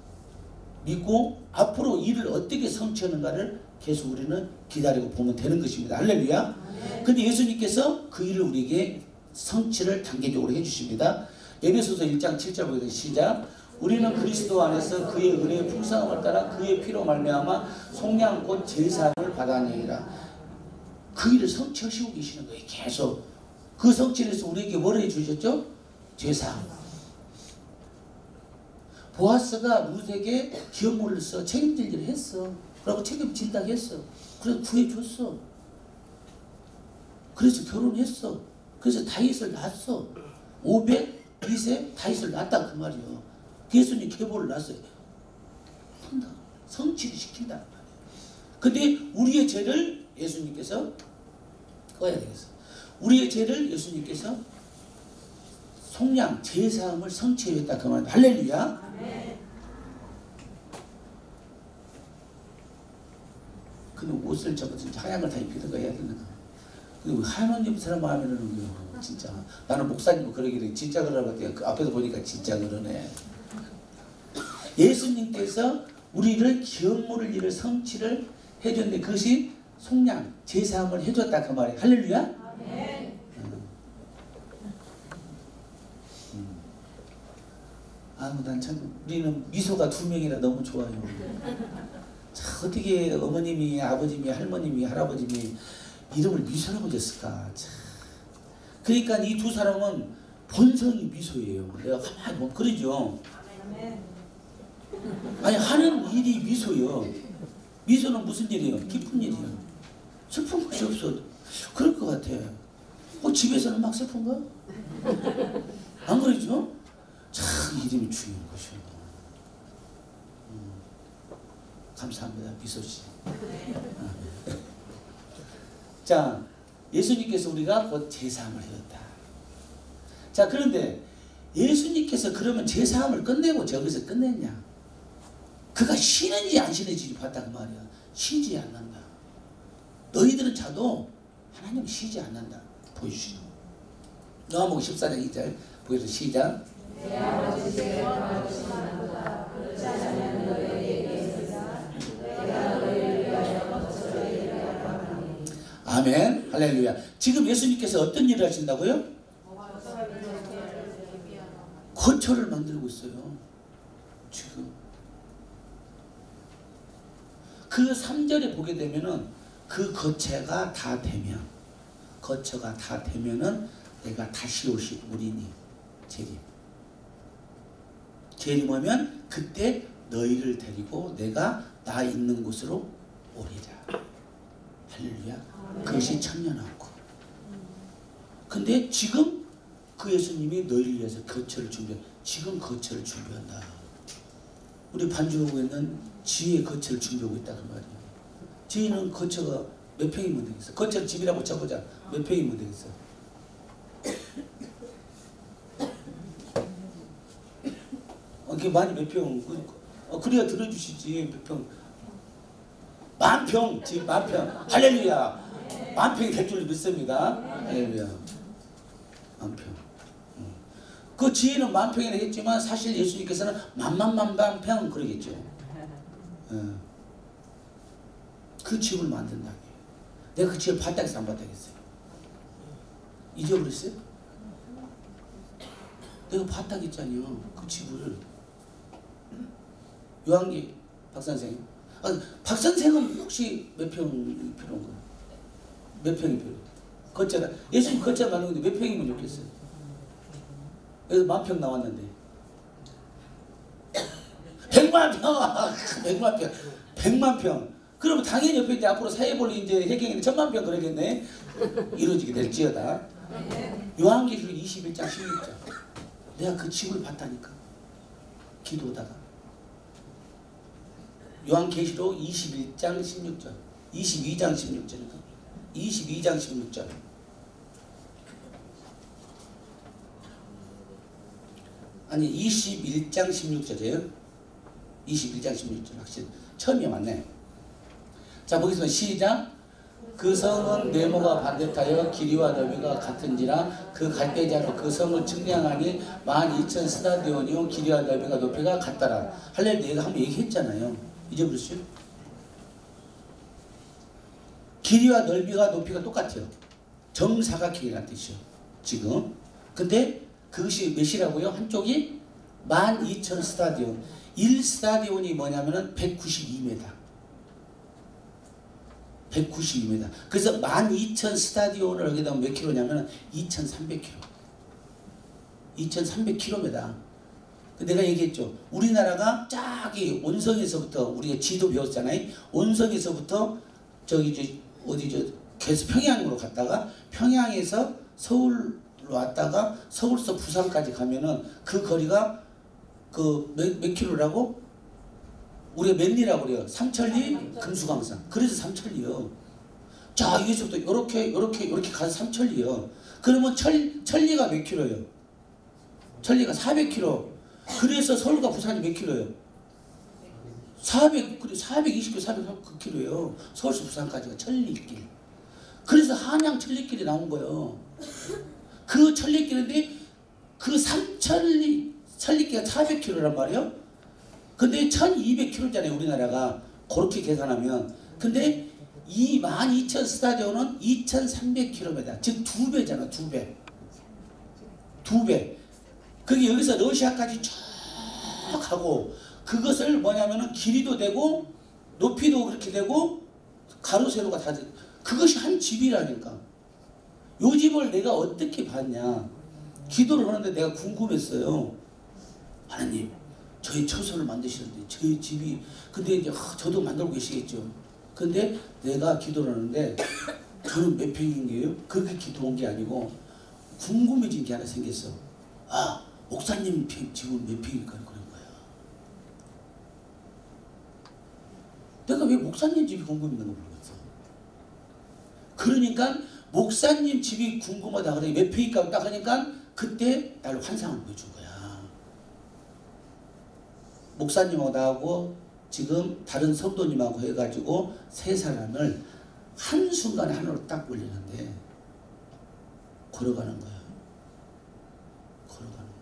믿고 앞으로 일을 어떻게 성취하는가를 계속 우리는 기다리고 보면 되는 것입니다. 할렐루야. 근데 예수님께서 그 일을 우리에게 성취를 단계적으로 해주십니다. 에베소서 1장 7절 보겠습니다. 시작. 우리는 그리스도 안에서 그의 은혜의 풍성함을 따라 그의 피로 말미암아 속량 곧 제사를 받았느니라. 그 일을 성취하시고 계시는 거예요. 계속 그 성취를 해서 우리에게 뭘 해주셨죠? 제사. 보아스가 룻에게 기업물로서 책임질 일을 했어. 그러고 책임진다고 했어. 그래서 구해줬어. 그래서 결혼했어. 그래서 다윗을 낳았어. 502세 다윗을 낳았다 그 말이요. 예수님 계보를 낳았어요. 한다. 성취를 시킨다. 근데 우리의 죄를 예수님께서 꺼야 되겠어. 우리의 죄를 예수님께서 속량 제사함을 성취했다 그 말이에요. 할렐루야. 네. 근데 옷을 진짜 하얀 걸 다 입히든가 해야 되는 거. 근데 하얀 옷 입은 사람 마음에 드는 거예요. 진짜. 나는 목사님 그러기를 진짜 그러라고 했더니 그 앞에서 보니까 진짜 그러네. 예수님께서 우리를 기업물을 일을 성취를 해줬는데 그것이 속량 제사함을 해줬다 그 말이에요. 할렐루야. 네. 난 참 우리는 미소가 2명이라 너무 좋아요. 참 어떻게 어머님이 아버님이 할머님이 할아버님이 이름을 미소라고 졌을까. 참. 그러니까 이 두 사람은 본성이 미소예요. 내가 가만히 보면 그러죠. 네. 아니 하는 일이 미소요. 미소는 무슨 일이에요? 기쁜 일이에요. 슬픈 것이 없어. 그럴 것 같아. 집에서는 막 슬픈가? 안 그러죠? 참 이름이 중요한 것이요. 감사합니다. 미소씨. 자, 예수님께서 우리가 곧 제사함을 해줬다. 자, 그런데 예수님께서 그러면 제사함을 끝내고 저기서 끝냈냐? 그가 쉬는지 안 쉬는지 봤다 그 말이야. 쉬지 않는다. 너희들은 자도 하나님 쉬지 않는다. 보여주시죠. 요한복음 14장 2절 보여서 시작. 내 아버지 죄와 거룩하시나보다 그렇지 않으면 너희에게 있으리라. 내가 너희를 위하여 거처를 예비하려 하노니. 아멘. 할렐루야. 지금 예수님께서 어떤 일을 하신다고요? 거처를 만들고 있어요. 지금. 그 3절에 보게 되면은 그 거처가 다 되면은 내가 다시 오실 우리니 재림. 재림하면 그때 너희를 데리고 내가 나 있는 곳으로 오리라. 할렐루야. 그것이 천년왕국. 근데 지금 그 예수님이 너희를 위해서 거처를 지금 거처를 준비한다. 우리 반주하고 있는 지혜의 거처를 준비하고 있다 그 말이야. 지혜는 거처가 몇 평이면 되겠어? 거처를 집이라고 쳐보자. 몇 평이면 되겠어? 이게 많이 몇 평? 그래야 들어주시지. 몇 평? 10,000평. 집 10,000평. 할렐루야. 10,000평이 될 줄 믿습니다. 할렐루야. 10,000평. 그 지혜는 10,000평이라 했지만 사실 예수님께서는 만평 그러겠죠. 그 집을 만든다. 내가 그 집을 봤다겠어 안 봤다겠어요? 잊어버렸어요? 내가 봤다겠잖아요. 그 집을. 요한기 박선생. 박선생은 혹시 몇 평 필요한가요? 몇 평이 필요해요? 걷자가 예수님 걷자 말하는 건데 몇 평이면 좋겠어요? 그래서 10,000평 나왔는데 100만 평! 100만 평! 100만 평! 그러면 당연히 옆에 이제 앞으로 사회본리 이제 해경이 1000만 평 그러겠네? 이루어지게 될지어다. 요한계시록 21장 16절. 내가 그 집을 봤다니까. 기도하다가. 요한계시록 21장 16절. 22장 16절인가? 22장 16절. 아니 21장 16절이에요. 21장 16절 확실히 처음이 맞네. 자 보겠습니다. 시작. 그 성은 네모가 반듯하여 길이와 너비가 같은지라 그 갈대자로 그 성을 측량하니 12,000 스타디온이요 길이와 너비가 높이가 같더라. 할렐루야. 내가 한번 얘기했잖아요. 잊어버렸어요? 길이와 넓이가 높이가 똑같아요. 정사각형이라는 뜻이요. 지금. 근데 그것이 몇이라고요? 한쪽이 12,000 스타디온. 1스타디온이 뭐냐면은 192m. 192m. 그래서 12,000 스타디온을 하게 되면 몇 킬로냐면 2,300km. 2,300km. 내가 얘기했죠. 우리나라가 쫙이 온성에서부터 우리가 지도 배웠잖아요. 온성에서부터 저기 어디죠? 계속 평양으로 갔다가 평양에서 서울로 왔다가 서울서 부산까지 가면은 그 거리가 그 몇 킬로라고? 우리가 몇 리라고 그래요? 삼천리 금수강산. 그래서 삼천리요. 자 여기서부터 요렇게 가서 삼천리요. 그러면 천리가 몇 킬로예요? 천리가 400킬로. 그래서 서울과 부산이 몇 킬로예요? 420km, 409km예요. 서울서 부산까지가 천리길. 그래서 한양 천리길이 나온 거예요. 그 천리길인데 그 천리길가 400km란 말이에요. 근데 1200km잖아요. 우리나라가. 그렇게 계산하면. 근데 이 12,000 스타디온은 2300km. 즉 2배잖아. 2배. 2배. 그게 여기서 러시아까지 쭉 하고 그것을 뭐냐면은 길이도 되고 높이도 그렇게 되고 가로 세로가 다 돼. 그것이 한 집이라니까. 요 집을 내가 어떻게 봤냐. 기도를 하는데 내가 궁금했어요. 하나님 저희 처소를 만드시는데 저희 집이 근데 이제 저도 만들고 계시겠죠. 근데 내가 기도를 하는데 저는 몇 평인 게요? 그렇게 기도한 게 아니고 궁금해진 게 하나 생겼어. 아 목사님 집은 몇 평일까 그런 거야. 내가 왜 목사님 집이 궁금했는 거 모르겠어. 그러니까 목사님 집이 궁금하다 그래. 몇 평일까 딱 하니까 그때 나를 환상을 보여준 거야. 목사님하고 나하고 지금 다른 성도님하고 해가지고 세 사람을 한순간에 하나로 딱 올리는데 걸어가는 거야. 걸어가는 거야.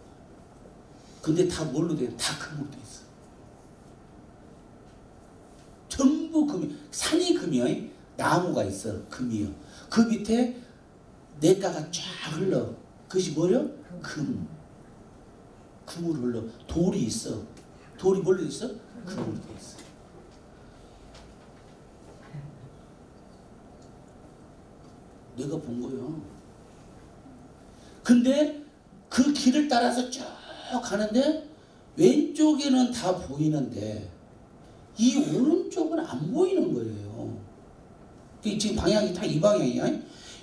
근데 다 뭘로 돼? 다 금으로 돼 있어. 전부 금이. 산이 금이요. 나무가 있어. 금이요. 그 밑에 냇가가 쫙 흘러. 그것이 뭐요? 금. 금으로 흘러. 돌이 있어. 돌이 뭘로 있어? 금으로 돼 있어. 내가 본 거예요. 근데 그 길을 따라서 쭉 가는데 왼쪽에는 다 보이는데 이 오른쪽은 안 보이는 거예요. 지금 방향이 다 이 방향이야.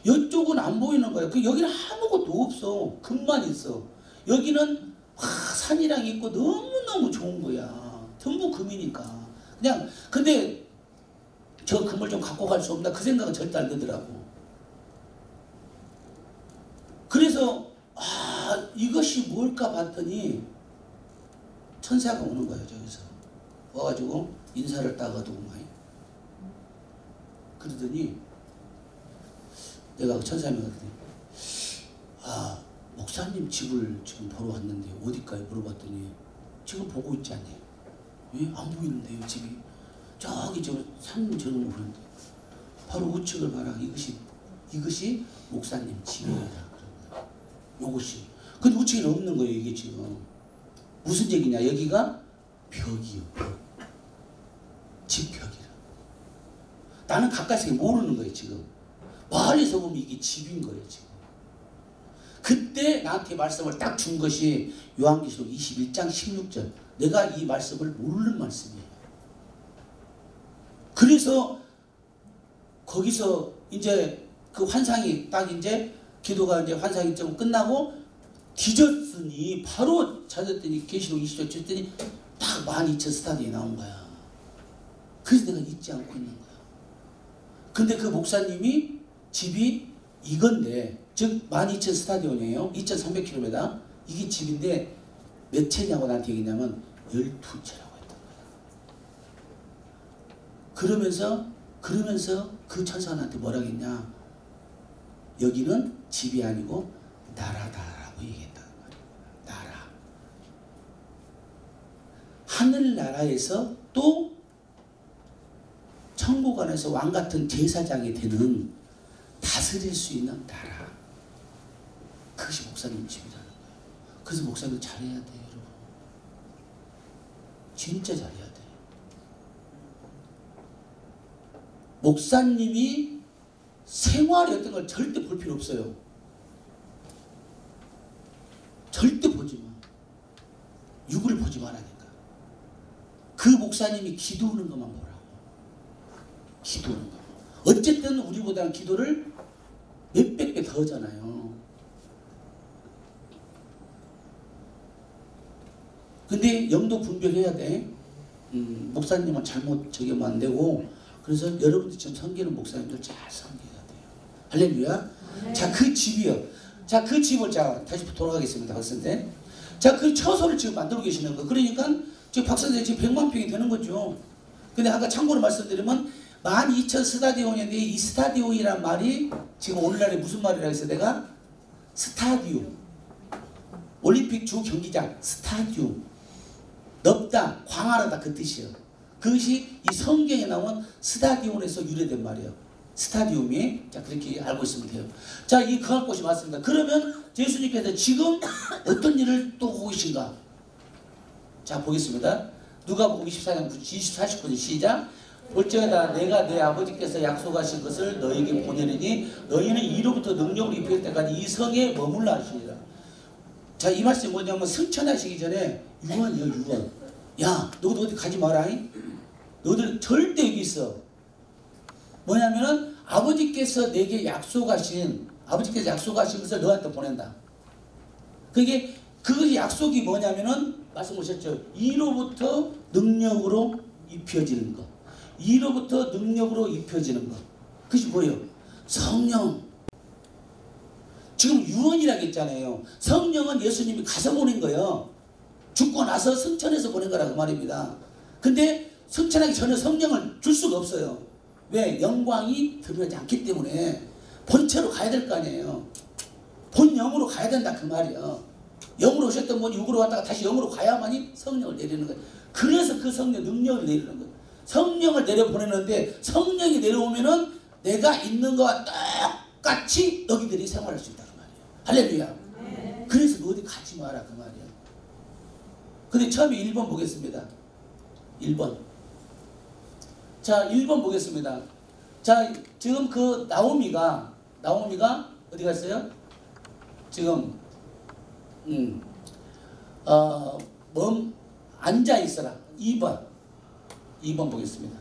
이쪽은 안 보이는 거예요. 여기는 아무것도 없어. 금만 있어. 여기는 산이랑 있고 너무너무 좋은 거야. 전부 금이니까. 그냥 근데 저 금을 좀 갖고 갈 수 없나 그 생각은 절대 안 들더라고. 그래서 이것이 뭘까 봤더니 천사가 오는 거예요. 저기서 와가지고 인사를 따가지고 많이 그러더니 내가 그 천사님이 그랬더니 목사님 집을 지금 보러 왔는데 어디까지 물어봤더니 지금 보고 있지 않냐. 왜? 안 보이는데요 집이. 저기 저 산 저런 거 보는데 바로 우측을 봐라. 이것이 목사님 집이다. 요것이. 근데 우측에는 없는 거예요. 이게 지금 무슨 얘기냐? 여기가 벽이요. 벽. 집벽이라. 나는 가까이서 모르는 거예요. 지금 멀리서 보면 이게 집인 거예요. 지금 그때 나한테 말씀을 딱 준 것이 요한계시록 21장 16절. 내가 이 말씀을 모르는 말씀이에요. 그래서 거기서 이제 그 환상이 딱 이제 기도가 이제 환상이 좀 끝나고 뒤졌으니 바로 찾았더니 계시록 20절 쳤더니 딱 12,000 스타디에 나온 거야. 그래서 내가 잊지 않고 있는 거야. 근데 그 목사님이 집이 이건데, 즉 12,000 스타디온이에요. 2,300km. 이게 집인데 몇 채냐고 나한테 얘기냐면 12채라고 했던 거야. 그러면서 그 천사가 나한테 뭐라고 했냐? 여기는 집이 아니고 나라다라고 얘기했다는 거야. 나라. 하늘나라에서 또 천국 안에서 왕같은 제사장이 되는 다스릴 수 있는 나라. 그것이 목사님 집이라는 거예요. 그래서 목사님 잘해야 돼요, 여러분. 진짜 잘해야 돼요. 목사님이 생활이 어떤 걸 절대 볼 필요 없어요. 절대 보지 마. 육을 보지 말라니까. 그 목사님이 기도하는 것만 보라고. 기도하는 거. 어쨌든 우리보다는 기도를 몇백 배 더 하잖아요. 근데 영도 분별해야 돼. 목사님은 잘못 저기면 안 되고. 그래서 여러분들 지금 섬기는 목사님들 잘 섬겨야 돼요. 할렐루야. 네. 자, 그 집이요. 자, 그 집을 자 다시 돌아가겠습니다. 박선생. 자, 그 처소를 지금 만들고 계시는 거. 그러니까 지금 박선생 지금 100만 평이 되는 거죠. 근데 아까 참고로 말씀드리면 12,000 스타디온인데 이 스타디온이란 말이 지금 오늘날에 무슨 말이라고 해서 내가 스타디움. 올림픽 주 경기장 스타디움. 넓다, 광활하다 그 뜻이에요. 그것이 이 성경에 나온 스타디온에서 유래된 말이에요. 스타디움이. 자, 그렇게 알고 있으면 돼요. 자, 이 거할 곳이 맞습니다. 그러면 예수님께서 지금 어떤 일을 또 하고 계신가? 자, 보겠습니다. 누가복음 24장 49절 시작. 볼지어다 내가 내 아버지께서 약속하신 것을 너에게 보내리니 너희는 이로부터 능력을 입힐 때까지 이 성에 머물러 하시리라. 자, 이 말씀이 뭐냐면 승천하시기 전에 유언이요, 유언. 야, 너도 어디 가지 마라. 너들 절대 여기 있어. 뭐냐면은 아버지께서 내게 약속하신 것을 너한테 보낸다. 그것이 약속이 뭐냐면은 말씀하셨죠. 이로부터 능력으로 입혀지는 것. 이로부터 능력으로 입혀지는 것. 그것이 뭐예요? 성령. 지금 유언이라고 했잖아요. 성령은 예수님이 가서 보낸 거예요. 죽고 나서 승천해서 보낸 거라고 말입니다. 근데 승천하기 전에 성령을 줄 수가 없어요. 왜? 영광이 드러나지 않기 때문에 본체로 가야 될 거 아니에요. 본영으로 가야 된다 그 말이에요. 영으로 오셨던 분이 육으로 왔다가 다시 영으로 가야만이 성령을 내리는 거예요. 그래서 그 성령 능력을 내리는 거예요. 성령을 내려보내는데 성령이 내려오면은 내가 있는 것과 똑같이 너희들이 생활할 수 있다 그 말이에요. 할렐루야. 네. 그래서 너 어디 가지 마라 그 말이에요. 근데 처음에 1번 보겠습니다. 1번. 자, 1번 보겠습니다. 자, 지금 그 나오미가 어디 갔어요? 지금 앉아 있어라. 2번 보겠습니다.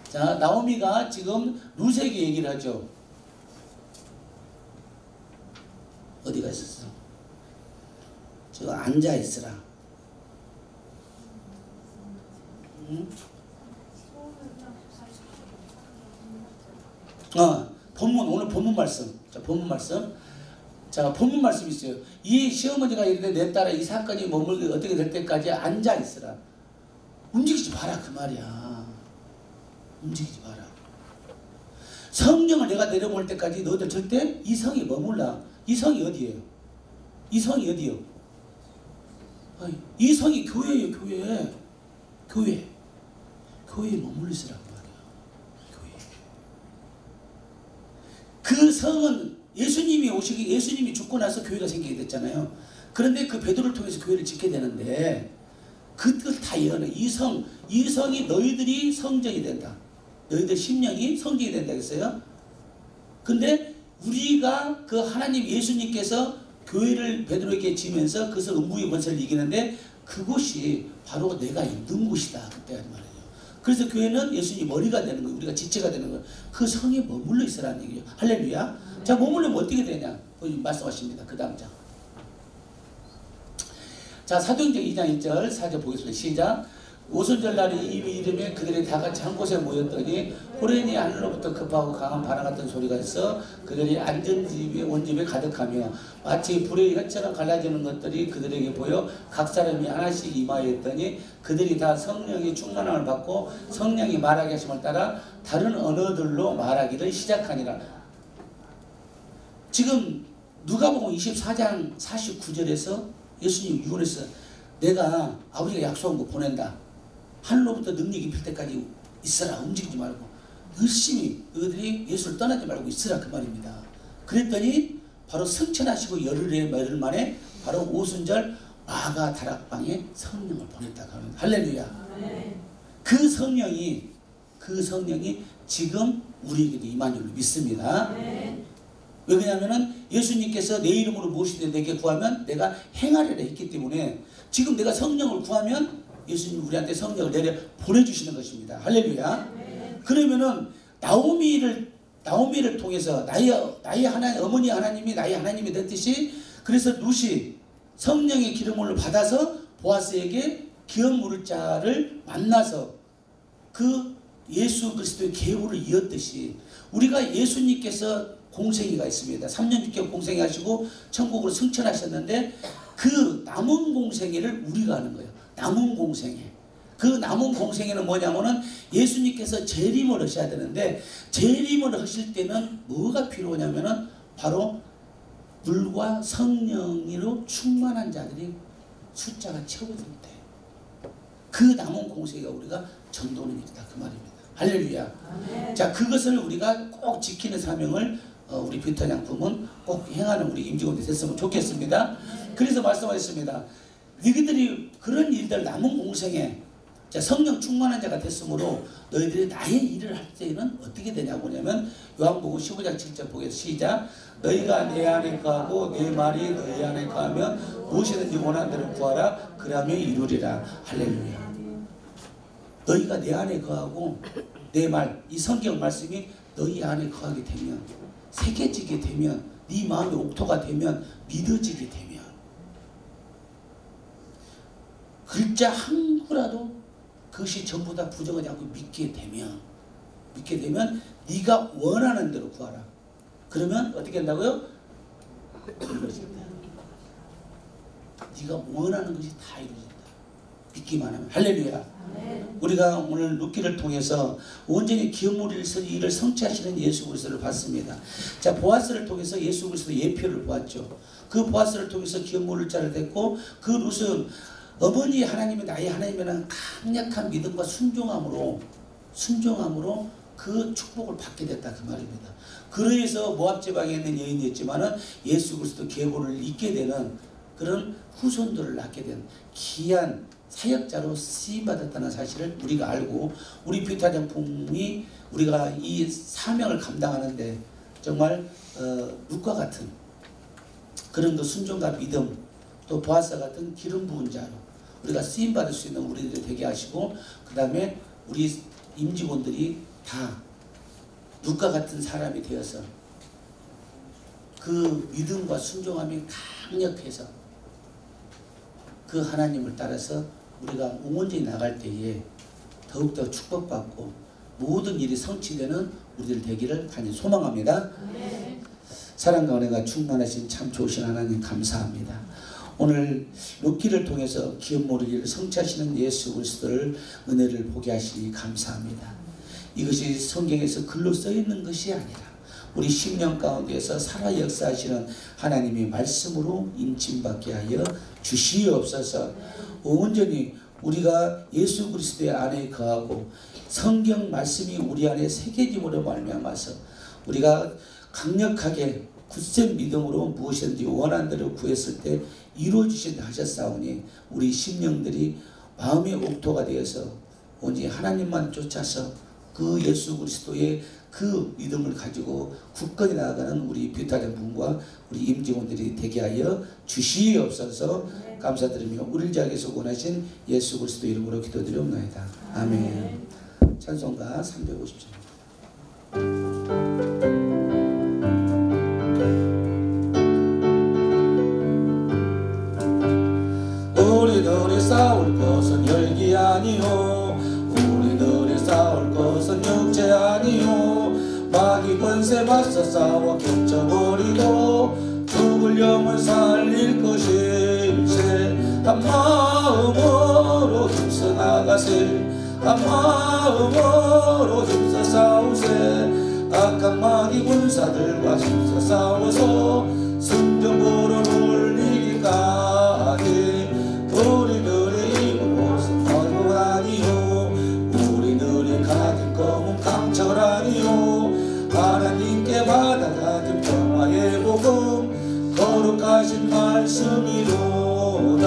자, 나오미가 지금 루세게 얘기를 하죠. 어디가 있었어? 지금 앉아 있으라. 본문, 오늘 본문 말씀. 자, 본문 말씀. 자, 본문 말씀이 있어요. 이 시어머니가 이르되 내 딸아 이 사건이 머물게 어떻게 될 때까지 앉아 있으라. 움직이지 마라 그 말이야. 움직이지 마라. 성령을 내가 내려볼 때까지 너희들 절대 이 성에 머물라. 이 성이 어디예요? 이 성이 어디요? 이 성이 교회예요. 교회에 머물러 있으라고 말이야. 교회. 그 성은 예수님이 오시기 예수님이 죽고 나서 교회가 생기게 됐잖아요. 그런데 그 베드로를 통해서 교회를 짓게 되는데 그것을 다 예언해. 이성이 너희들이 성전이 된다. 너희들 심령이 성전이 된다 했어요. 근데 우리가 그 하나님 예수님께서 교회를 베드로에게 지면서 그것을 음부의 권세를 이기는데 그곳이 바로 내가 있는 곳이다. 그때 말이에요. 그래서 교회는 예수님 머리가 되는 거예요. 우리가 지체가 되는 거예요. 그 성에 머물러 있으라는 얘기예요. 할렐루야. 자, 머물르면 어떻게 되냐? 말씀하십니다. 그 다음 장. 자, 사도행전 2장 1절 4절 보겠습니다. 시작. 오순절날에 이미 이름에 그들이 다 같이 한 곳에 모였더니 호련히 하늘로부터 급하고 강한 바람 같은 소리가 있어 그들이 앉은 집이 온 집에 가득하며 마치 불의 혈처럼 갈라지는 것들이 그들에게 보여 각 사람이 하나씩 임하였더니 그들이 다 성령의 충만함을 받고 성령이 말하게 하심을 따라 다른 언어들로 말하기를 시작하니라. 지금 누가복음 24장 49절에서 예수님 유언했어. 내가 아버지가 약속한 거 보낸다. 하늘로부터 능력이 필 때까지 있으라. 움직이지 말고 열심히 너희들이 예수를 떠나지 말고 있으라. 그 말입니다. 그랬더니 바로 승천하시고 열흘 만에 바로 오순절 마가 다락방에 성령을 보냈다고 합니다. 할렐루야. 그 성령이 지금 우리에게도 임한 줄로 믿습니다. 왜 그러냐면은 예수님께서 내 이름으로 무엇이든 내게 구하면 내가 행하리라 했기 때문에 지금 내가 성령을 구하면 예수님 우리한테 성령을 내려 보내주시는 것입니다. 할렐루야. 그러면은 나오미를 통해서 나의 하나님, 어머니 하나님이 나의 하나님이 됐듯이 그래서 룻이 성령의 기름을 받아서 보아스에게 기업 물을 자를 만나서 그 예수 그리스도의 계보를 이었듯이 우리가 예수님께서 공생애가 있습니다. 3년 6개월 공생애 하시고 천국으로 승천하셨는데 그 남은 공생애를 우리가 하는 거예요. 남은 공생애. 그 남은 공생애는 뭐냐면은 예수님께서 재림을 하셔야 되는데 재림을 하실 때는 뭐가 필요하냐면은 바로 물과 성령으로 충만한 자들이 숫자가 채워질 때 그 남은 공생애가 우리가 전도는 일이다. 그 말입니다. 할렐루야. 아멘. 자, 그것을 우리가 꼭 지키는 사명을 우리 비타장품은 꼭 행하는 우리 임직원들이 됐으면 좋겠습니다. 그래서 말씀하셨습니다. 너희들이 그런 일들 남은 공생에 자, 성령 충만한 자가 됐으므로 너희들이 나의 일을 할 때는 어떻게 되냐고 하냐면 요한복음 15장 7절 보겠습니다. 시작. 너희가 내 안에 거하고 내 말이 너희 안에 거하면 무엇이든지 원하는 대로 구하라. 그러면 이루리라. 할렐루야. 너희가 내 안에 거하고 내 말, 이 성경 말씀이 너희 안에 거하게 되면 새겨지게 되면 네 마음의 옥토가 되면 믿어지게 되면 글자 한 구라도 그것이 전부 다 부정하지 않고 믿게 되면 네가 원하는 대로 구하라. 그러면 어떻게 한다고요? 이루어진다. 네가 원하는 것이 다 이루어진다. 믿기만 하면. 할렐루야. 우리가 오늘 룻기를 통해서 온전히 기업물의 일을 성취하시는 예수 그리스도를 봤습니다. 자, 보아스를 통해서 예수 그리스도의 예표를 보았죠. 그 보아스를 통해서 기업물을 자를 됐고 그 룻은 어머니 하나님이 나의 하나님이라는 강력한 믿음과 순종함으로 그 축복을 받게 됐다. 그 말입니다. 그러해서 모압 지방에 있는 여인이었지만은 예수 그리스도 계보를 잇게 되는 그런 후손들을 낳게 된 귀한 사역자로 쓰임받았다는 사실을 우리가 알고 우리 뷰타장품이 우리가 이 사명을 감당하는데 정말 룻과 같은 그런 그 순종과 믿음 또 보아스 같은 기름 부은 자로 우리가 쓰임받을 수 있는 우리들이 되게 하시고 그 다음에 우리 임직원들이 다 룻과 같은 사람이 되어서 그 믿음과 순종함이 강력해서 그 하나님을 따라서 우리가 온전히 나갈 때에 더욱더 축복받고 모든 일이 성취되는 우리들 되기를 간절히 소망합니다. 네. 사랑과 은혜가 충만하신 참 좋으신 하나님 감사합니다. 오늘 룻기를 통해서 기업 모르기를 성취하시는 예수 그리스도를 은혜를 보게 하시니 감사합니다. 이것이 성경에서 글로 써있는 것이 아니라 우리 심령 가운데에서 살아 역사하시는 하나님의 말씀으로 임침받게 하여 주시옵소서. 온전히 우리가 예수 그리스도의 안에 거하고 성경 말씀이 우리 안에 새겨짐으로 말미암아서 우리가 강력하게 굳센 믿음으로 무엇이든지 원하는 대로 구했을 때 이루어지신다 하셨사오니 우리 심령들이 마음의 옥토가 되어서 오직 하나님만 쫓아서 그 예수 그리스도의 그 믿음을 가지고 굳건히 나아가는 우리 뷰타된 분과 우리 임직원들이 되게 하여 주시옵소서. 감사드리며 우리를 위하여서 원하신 예수 그리스도 이름으로 기도드리옵나이다. 아멘. 찬송가 350장. 우리들이 싸울 것은 혈기 아니요, 우리들이 싸울 것은 육체 아니요, 마귀 권세 맞서 싸워 겹쳐버리고 죽을 영을 살릴 것일세. 한 마음으로 힘써 나가세, 한 마음으로 힘써 싸우세. 악한 마귀 군사들과 힘써 싸워서 승전보를 올리기까지. 우리들의 힘으로 승리는 아니요, 우리들이 가진 검은 강철 아니요, 하나님께 받아가진 평화의 복음 거룩하신 말씀이로다.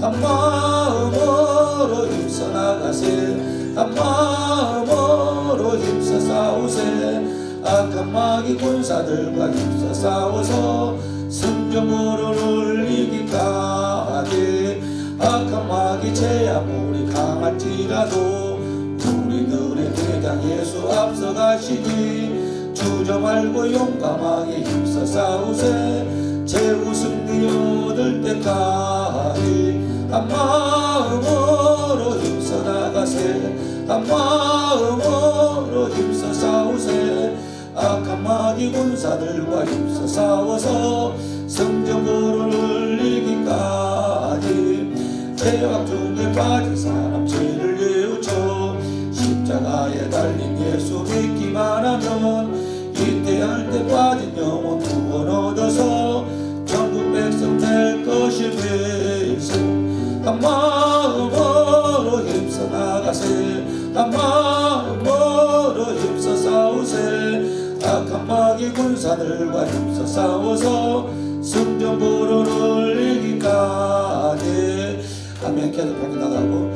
한 마음으로 힘써 나가세, 한 마음으로 힘써 싸우세. 악한 마귀 군사들과 힘써 싸워서 승전보를 올리기까지. 악한 마귀 제 아무리 강할지라도 우리들의 대장 예수 앞서가시니 주저 말고 용감하게 힘써 싸우세. 최후 승리 얻을 때까지. 한 마음으로 힘써 나가세, 한 마음으로 힘써 싸우세. 악한 마귀 군사들과 힘써 싸워서 승전보를 올리기까지. 죄악 중에 빠진 사람 죄를 뉘우쳐 십자가에 달린 예수 믿기만 하면 이때할 때 빠진 영혼 구원 얻어서 전국 백성 될 것일 필수. 한 마음으로 힘써 나가세, 한 마음으로 힘써 싸우세. 악한 마귀 군사들과 힘써 싸워서 승전보를 올리기까지. 아멘. 계속 보기 나가고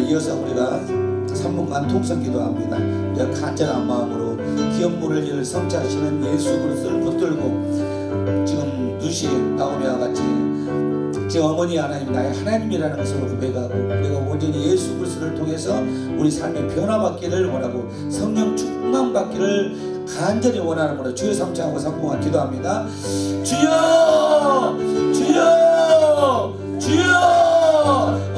이어서 우리가 3분간 통성 기도합니다. 간절한 마음으로 기업물을 이를 성취하시는 예수 그리스도를 붙들고 지금 누시 나오미와 같이 제 어머니 하나님 나의 하나님이라는 것을 고백하고 우리가 온전히 예수 그리스도를 통해서 우리 삶이 변화받기를 원하고 성령 충만받기를 간절히 원하는 주여 성취하고 3분간 기도합니다. 주여 주여 주여.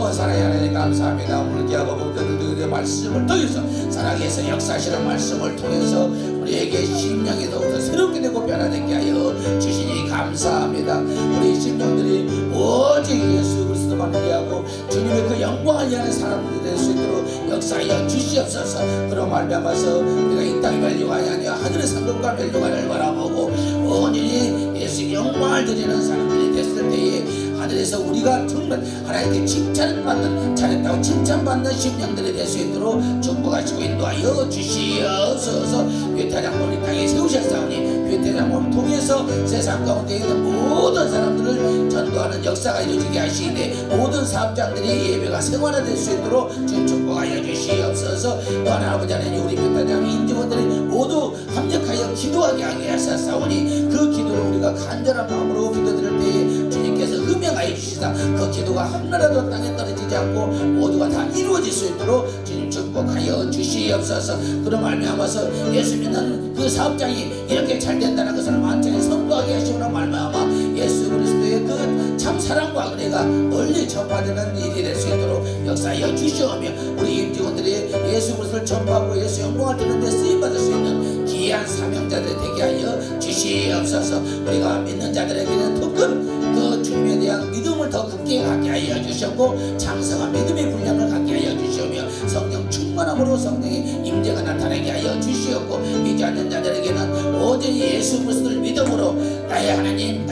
사랑의 하나님 감사합니다. 오늘 기하고 목표들의 말씀을 통해서 사랑에서 역사하시는 말씀을 통해서 우리에게 심령이 더욱더 새롭게 되고 변화되게 하여 주시니 감사합니다. 우리 심령들이 오직 예수 그리스도만 의하고 주님의 그 영광을 위하는 사람들이 될 수 있도록 역사하여 주시옵소서. 그로 말미암아서 우리가 이 땅에 멸류관이 아니라 하늘의 상급과 멸류관을 바라보고 온전히 예수의 영광을 드리는 사람들이 됐을 때에 하늘에서 우리가 정말 하나님께 칭찬받는, 잘했다고 칭찬받는 심령들이 될 수 있도록 축복하시고 인도하여 주시옵소서. 회타장모를 이 땅에 세우셨사오니 회타장모를 통해서 세상 가운데 있는 모든 사람들을 전도하는 역사가 이루어지게 하시되 모든 사업장들이 예배가 생활화될 수 있도록 주님 축복하여 주시옵소서. 또 하나 아버지 하나님 우리 회타장 임직원들이 모두 합력하여 기도하게 하게 하셨사오니 그 기도를 우리가 간절한 마음으로 기도드릴 때에 주님께서 흠명하여 주시다. 그 기도가 하나라도 땅에 떨어지지 않고 모두가 다 이루어질 수 있도록 주님 축복하여 주시옵소서. 그로 말미암아서 예수 믿는 그 사업장이 이렇게 잘 된다는 것을 완전히 선포하게 하시오나 말미암아 예수 그리스도의 그 참 사랑과 은혜가 널리 전파되는 일이 될 수 있도록 역사하여 주시오며 우리 임직원들이 예수 그리스도를 전파하고 예수 영광을 드리는 데 쓰임받을 수 있는 귀한 사명자들이 되게 하여 주시옵소서. 우리가 믿는 자들에게는 더큰 그 주님에 대한 믿음을 더 굳게 갖게 하여 주셨고 장성한 믿음의 분량을 갖게 하여 주시오며 성령 충만함으로 성령의 임재가 나타나게 하여 주시옵고 믿지 않는 자들에게는 오직 예수 그리스도를 믿음으로 나의 하나님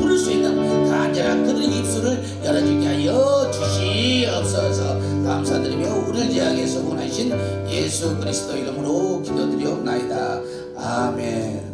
부를 수 있는 간절한 그들의 입술을 열어주게 하여 주시옵소서. 감사드리며 우리를 위하여서 원하신 예수 그리스도 이름으로 기도드리옵나이다. 아멘.